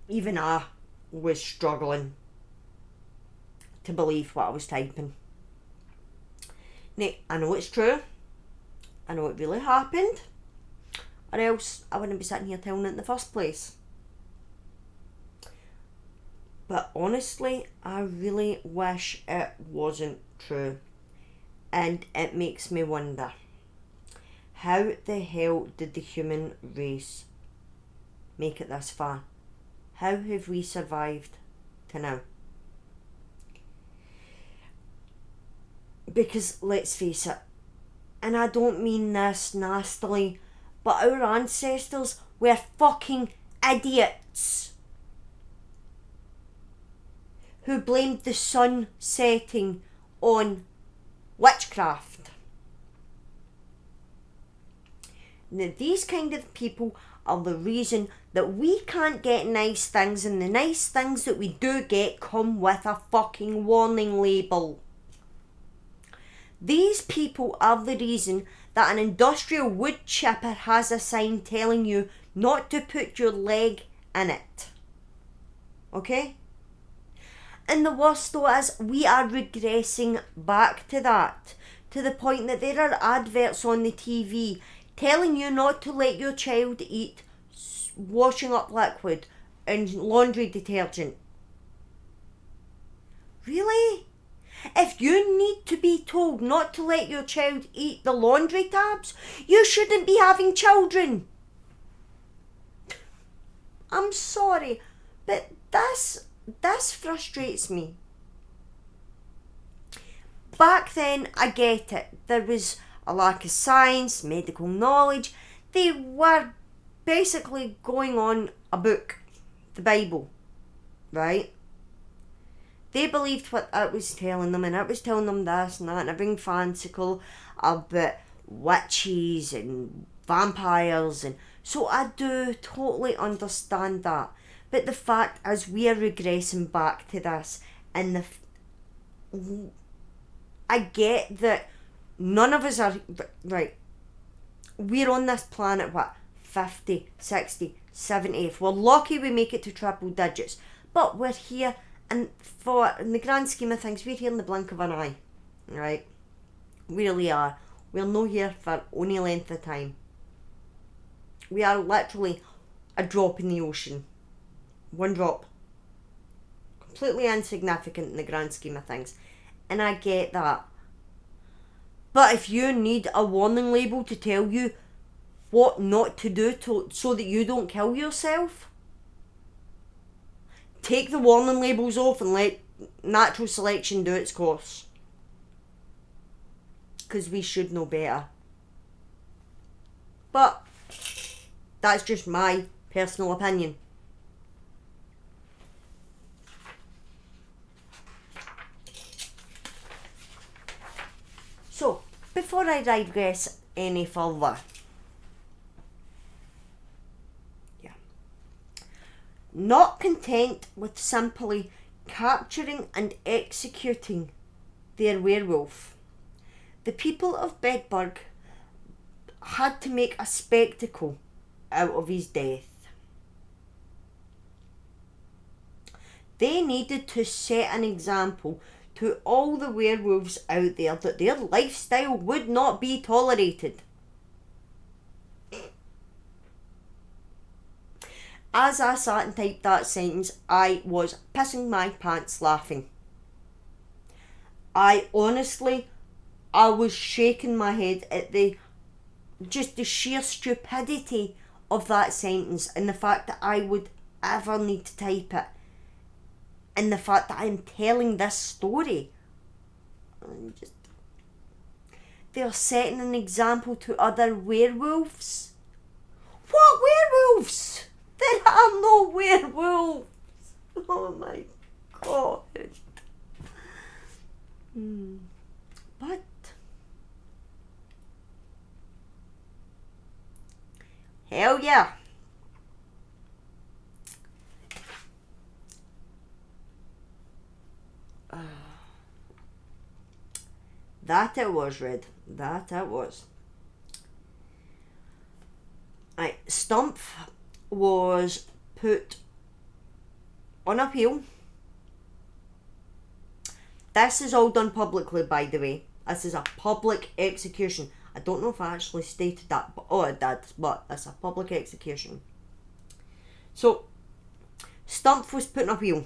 even I was struggling to believe what I was typing. Now, I know it's true. I know it really happened. Or else I wouldn't be sitting here telling it in the first place. But honestly, I really wish it wasn't true. And it makes me wonder, how the hell did the human race make it this far? How have we survived to now? Because let's face it, and I don't mean this nastily, but our ancestors were fucking idiots who blamed the sun setting on witchcraft. Now, these kind of people are the reason that we can't get nice things, and the nice things that we do get come with a fucking warning label. These people are the reason that an industrial wood chipper has a sign telling you not to put your leg in it. Okay? And the worst though is, we are regressing back to that, to the point that there are adverts on the TV telling you not to let your child eat washing up liquid and laundry detergent. Really? If you need to be told not to let your child eat the laundry tabs, you shouldn't be having children. I'm sorry, but this frustrates me. Back then, I get it. There was a lack of science, medical knowledge. They were basically going on a book, the Bible, right? They believed what it was telling them, and it was telling them this and that, and everything fanciful about witches and vampires, and so I do totally understand that. But the fact is, we are regressing back to this, and I get that none of us are right. we're on this planet, what, 50, 60, 70. If we're lucky, we make it to triple digits. But we're here, and in the grand scheme of things, we're here in the blink of an eye, right? We really are. We're not here for any length of time. We are literally a drop in the ocean. One drop. Completely insignificant in the grand scheme of things. And I get that. But if you need a warning label to tell you what not to do so that you don't kill yourself, take the warning labels off and let natural selection do its course. Because we should know better. But that's just my personal opinion. So, before I digress any further, not content with simply capturing and executing their werewolf, the people of Bedburg had to make a spectacle out of his death. They needed to set an example to all the werewolves out there that their lifestyle would not be tolerated. As I sat and typed that sentence, I was pissing my pants laughing. I was shaking my head at the sheer stupidity of that sentence, and the fact that I would ever need to type it, and the fact that I'm telling this story. They're setting an example to other werewolves. What werewolves? There are no werewolves. Oh my god. But hell yeah. That it was, Red. That it was. Right, Stumpf was put on appeal. This is all done publicly, by the way. This is a public execution. I don't know if I actually stated that, but it did, but it's a public execution. So, Stumpf was put on appeal,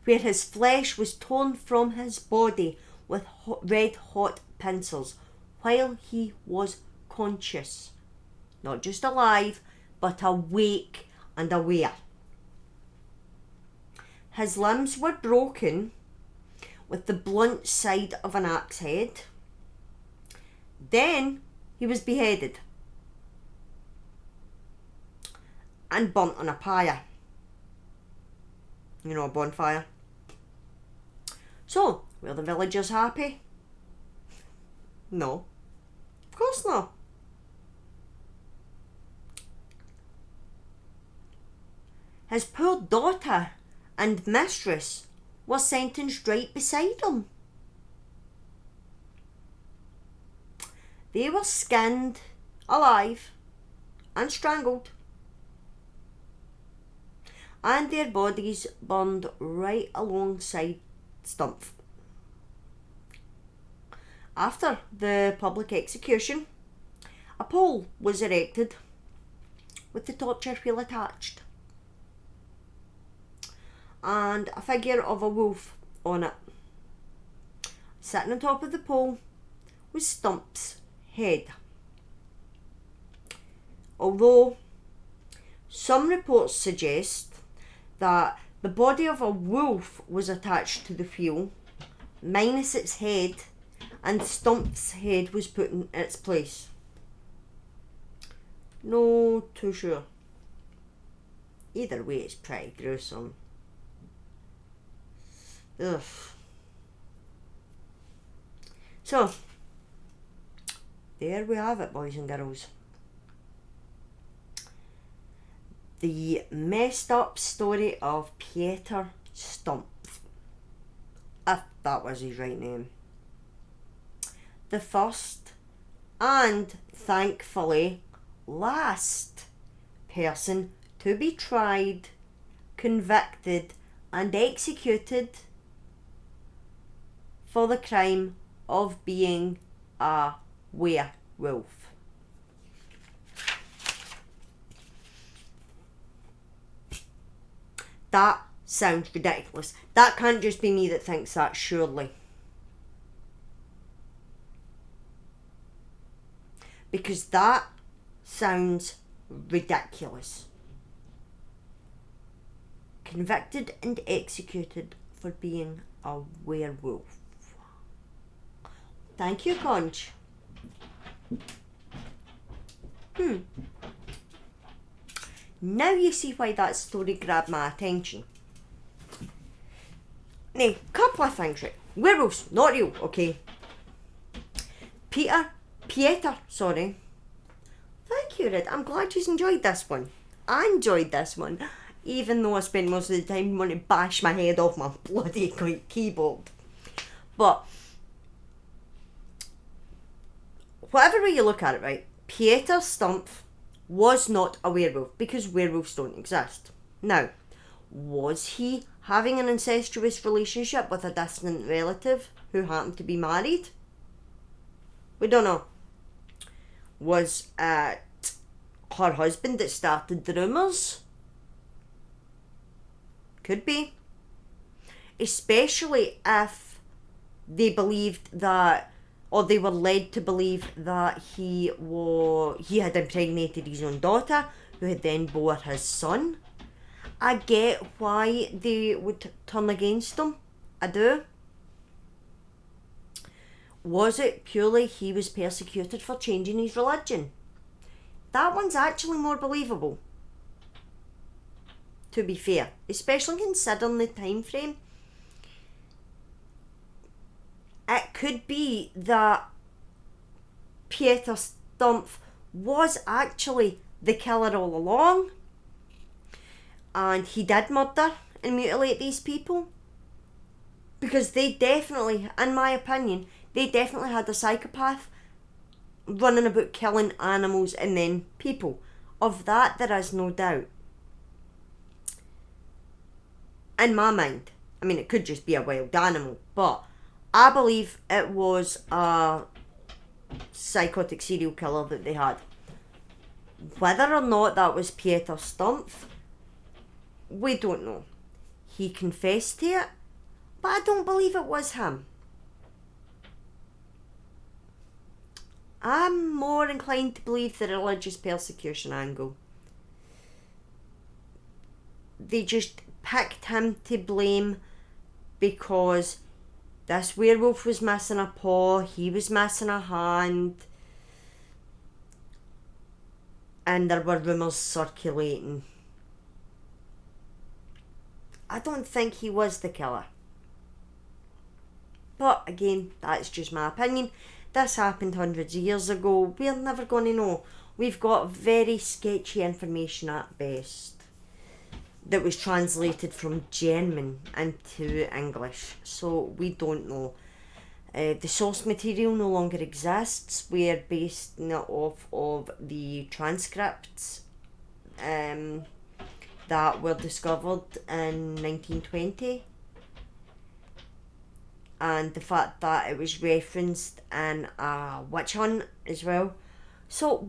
where his flesh was torn from his body with red hot pincers while he was conscious. Not just alive, but awake and aware. His limbs were broken with the blunt side of an axe head. Then he was beheaded and burnt on a pyre. You know, a bonfire. So, were the villagers happy? No. Of course not. His poor daughter and mistress were sentenced right beside him. They were skinned alive and strangled, and their bodies burned right alongside Stumpf. After the public execution, a pole was erected with the torture wheel attached and a figure of a wolf on it. Sitting on top of the pole was Stumpf's head. Although some reports suggest that the body of a wolf was attached to the wheel, minus its head, and Stumpf's head was put in its place. No too sure. Either way, it's pretty gruesome. Ugh. So, there we have it, boys and girls. The messed up story of Pieter Stumpf, if that was his right name. The first and thankfully last person to be tried, convicted, and executed for the crime of being a werewolf. That sounds ridiculous. That can't just be me that thinks that, surely. Because that sounds ridiculous. Convicted and executed for being a werewolf. Thank you, Conch. Now you see why that story grabbed my attention. Now, couple of things, right? Werewolves, not real, okay? Pieter, sorry. Thank you, Red. I'm glad you enjoyed this one. I enjoyed this one, even though I spent most of the time wanting to bash my head off my bloody keyboard. But whatever way you look at it, right, Pieter Stumpf was not a werewolf because werewolves don't exist. Now, was he having an incestuous relationship with a distant relative who happened to be married? We don't know. Was it her husband that started the rumours? Could be. Especially if they believed that, or they were led to believe that he had impregnated his own daughter, who had then bore his son. I get why they would turn against him. I do. Was it purely he was persecuted for changing his religion? That one's actually more believable, to be fair, especially considering the time frame. It could be that Pieter Stumpf was actually the killer all along, and he did murder and mutilate these people, because they definitely, in my opinion, they definitely had a psychopath running about killing animals and then people. Of that, there is no doubt. In my mind. I mean, it could just be a wild animal, but I believe it was a psychotic serial killer that they had. Whether or not that was Pieter Stumpf, we don't know. He confessed to it, but I don't believe it was him. I'm more inclined to believe the religious persecution angle. They just picked him to blame because this werewolf was missing a paw, he was missing a hand, and there were rumours circulating. I don't think he was the killer. But again, that's just my opinion. This happened hundreds of years ago. We're never going to know. We've got very sketchy information at best that was translated from German into English, so we don't know. The source material no longer exists. We're basing it off of the transcripts that were discovered in 1920, and the fact that it was referenced in a witch hunt as well. So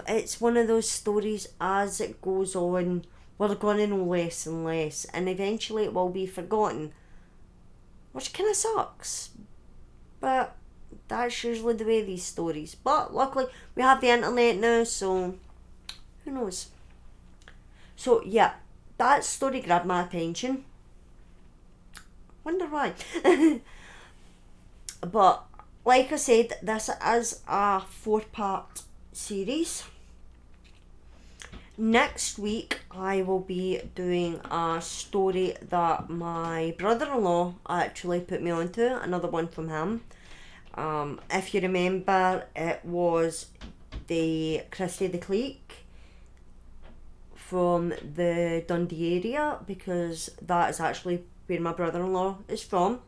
it's one of those stories, as it goes on, we're going to know less and less, and eventually it will be forgotten, which kind of sucks, but that's usually the way these stories. But luckily we have the internet now, so who knows. So yeah, that story grabbed my attention. Wonder why. But like I said, this is a 4-part series. Next week I will be doing a story that my brother-in-law actually put me onto, another one from him. If you remember, it was the Christie the Cleek from the Dundee area, because that is actually where my brother-in-law is from.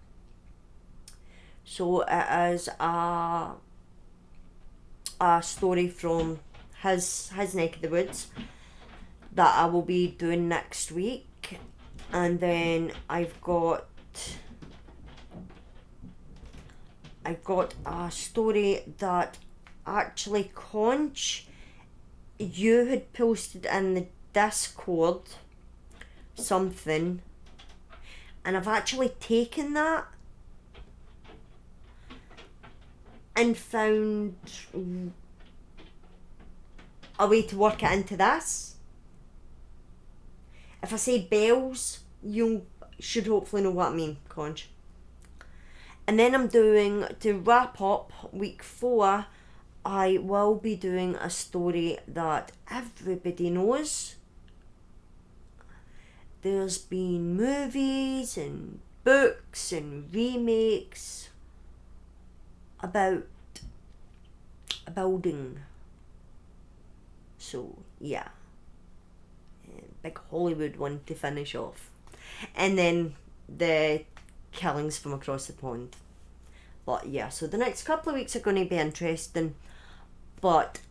So it is a a story from his neck of the woods that I will be doing next week. And then I've got a story that actually, Conch, you had posted in the Discord something, and I've actually taken that and found a way to work it into this. If I say bells, you should hopefully know what I mean, Conch. And then I'm doing, to wrap up week 4, I will be doing a story that everybody knows. There's been movies and books and remakes about a building. So, yeah. Big Hollywood one to finish off. And then the killings from across the pond. But yeah, so the next couple of weeks are going to be interesting. But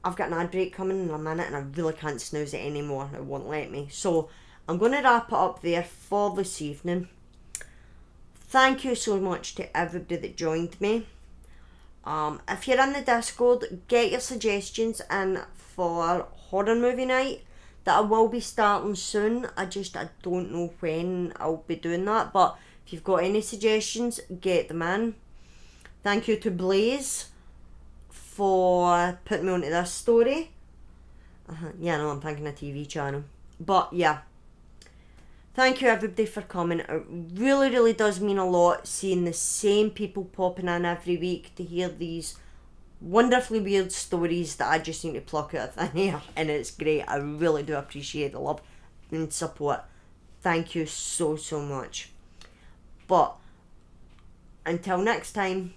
I've got an ad break coming in a minute and I really can't snooze it anymore. It won't let me. So I'm going to wrap it up there for this evening. Thank you so much to everybody that joined me. If you're in the Discord, get your suggestions in for horror movie night that I will be starting soon. I don't know when I'll be doing that, but if you've got any suggestions, get them in. Thank you to Blaze for putting me onto this story. Yeah, no, I'm thinking a TV channel. But yeah, thank you everybody for coming. It really, really does mean a lot seeing the same people popping in every week to hear these wonderfully weird stories that I just need to pluck out of thin air, and it's great. I really do appreciate the love and support. Thank you so, so much. But until next time,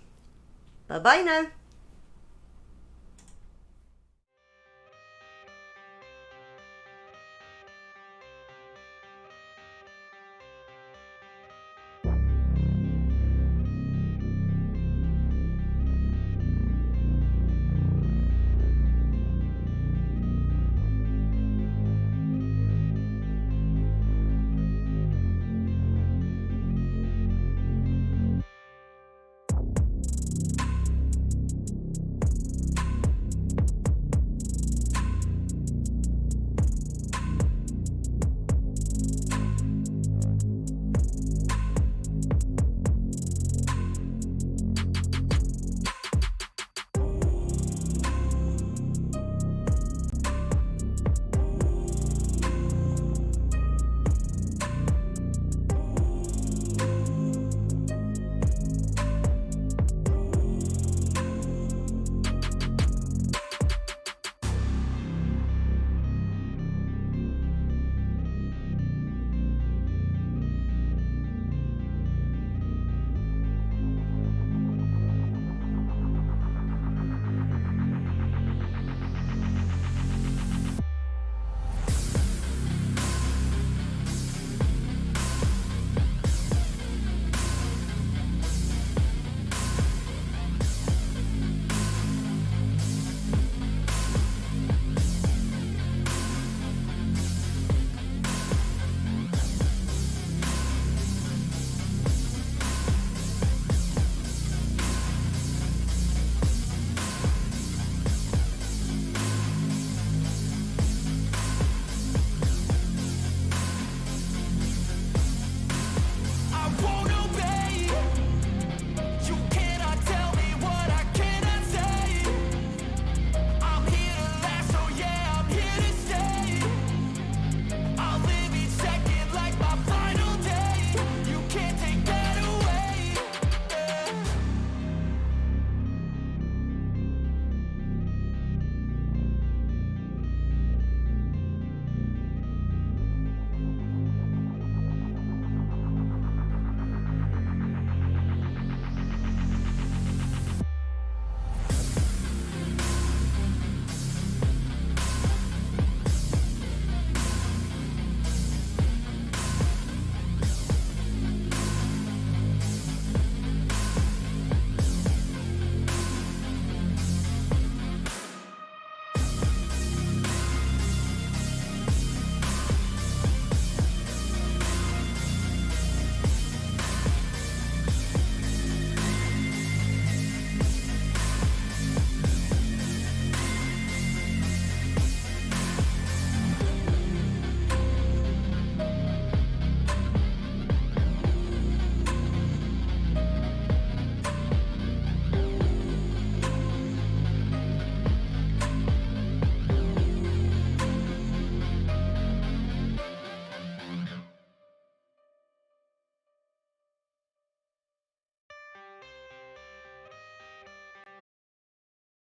bye bye now.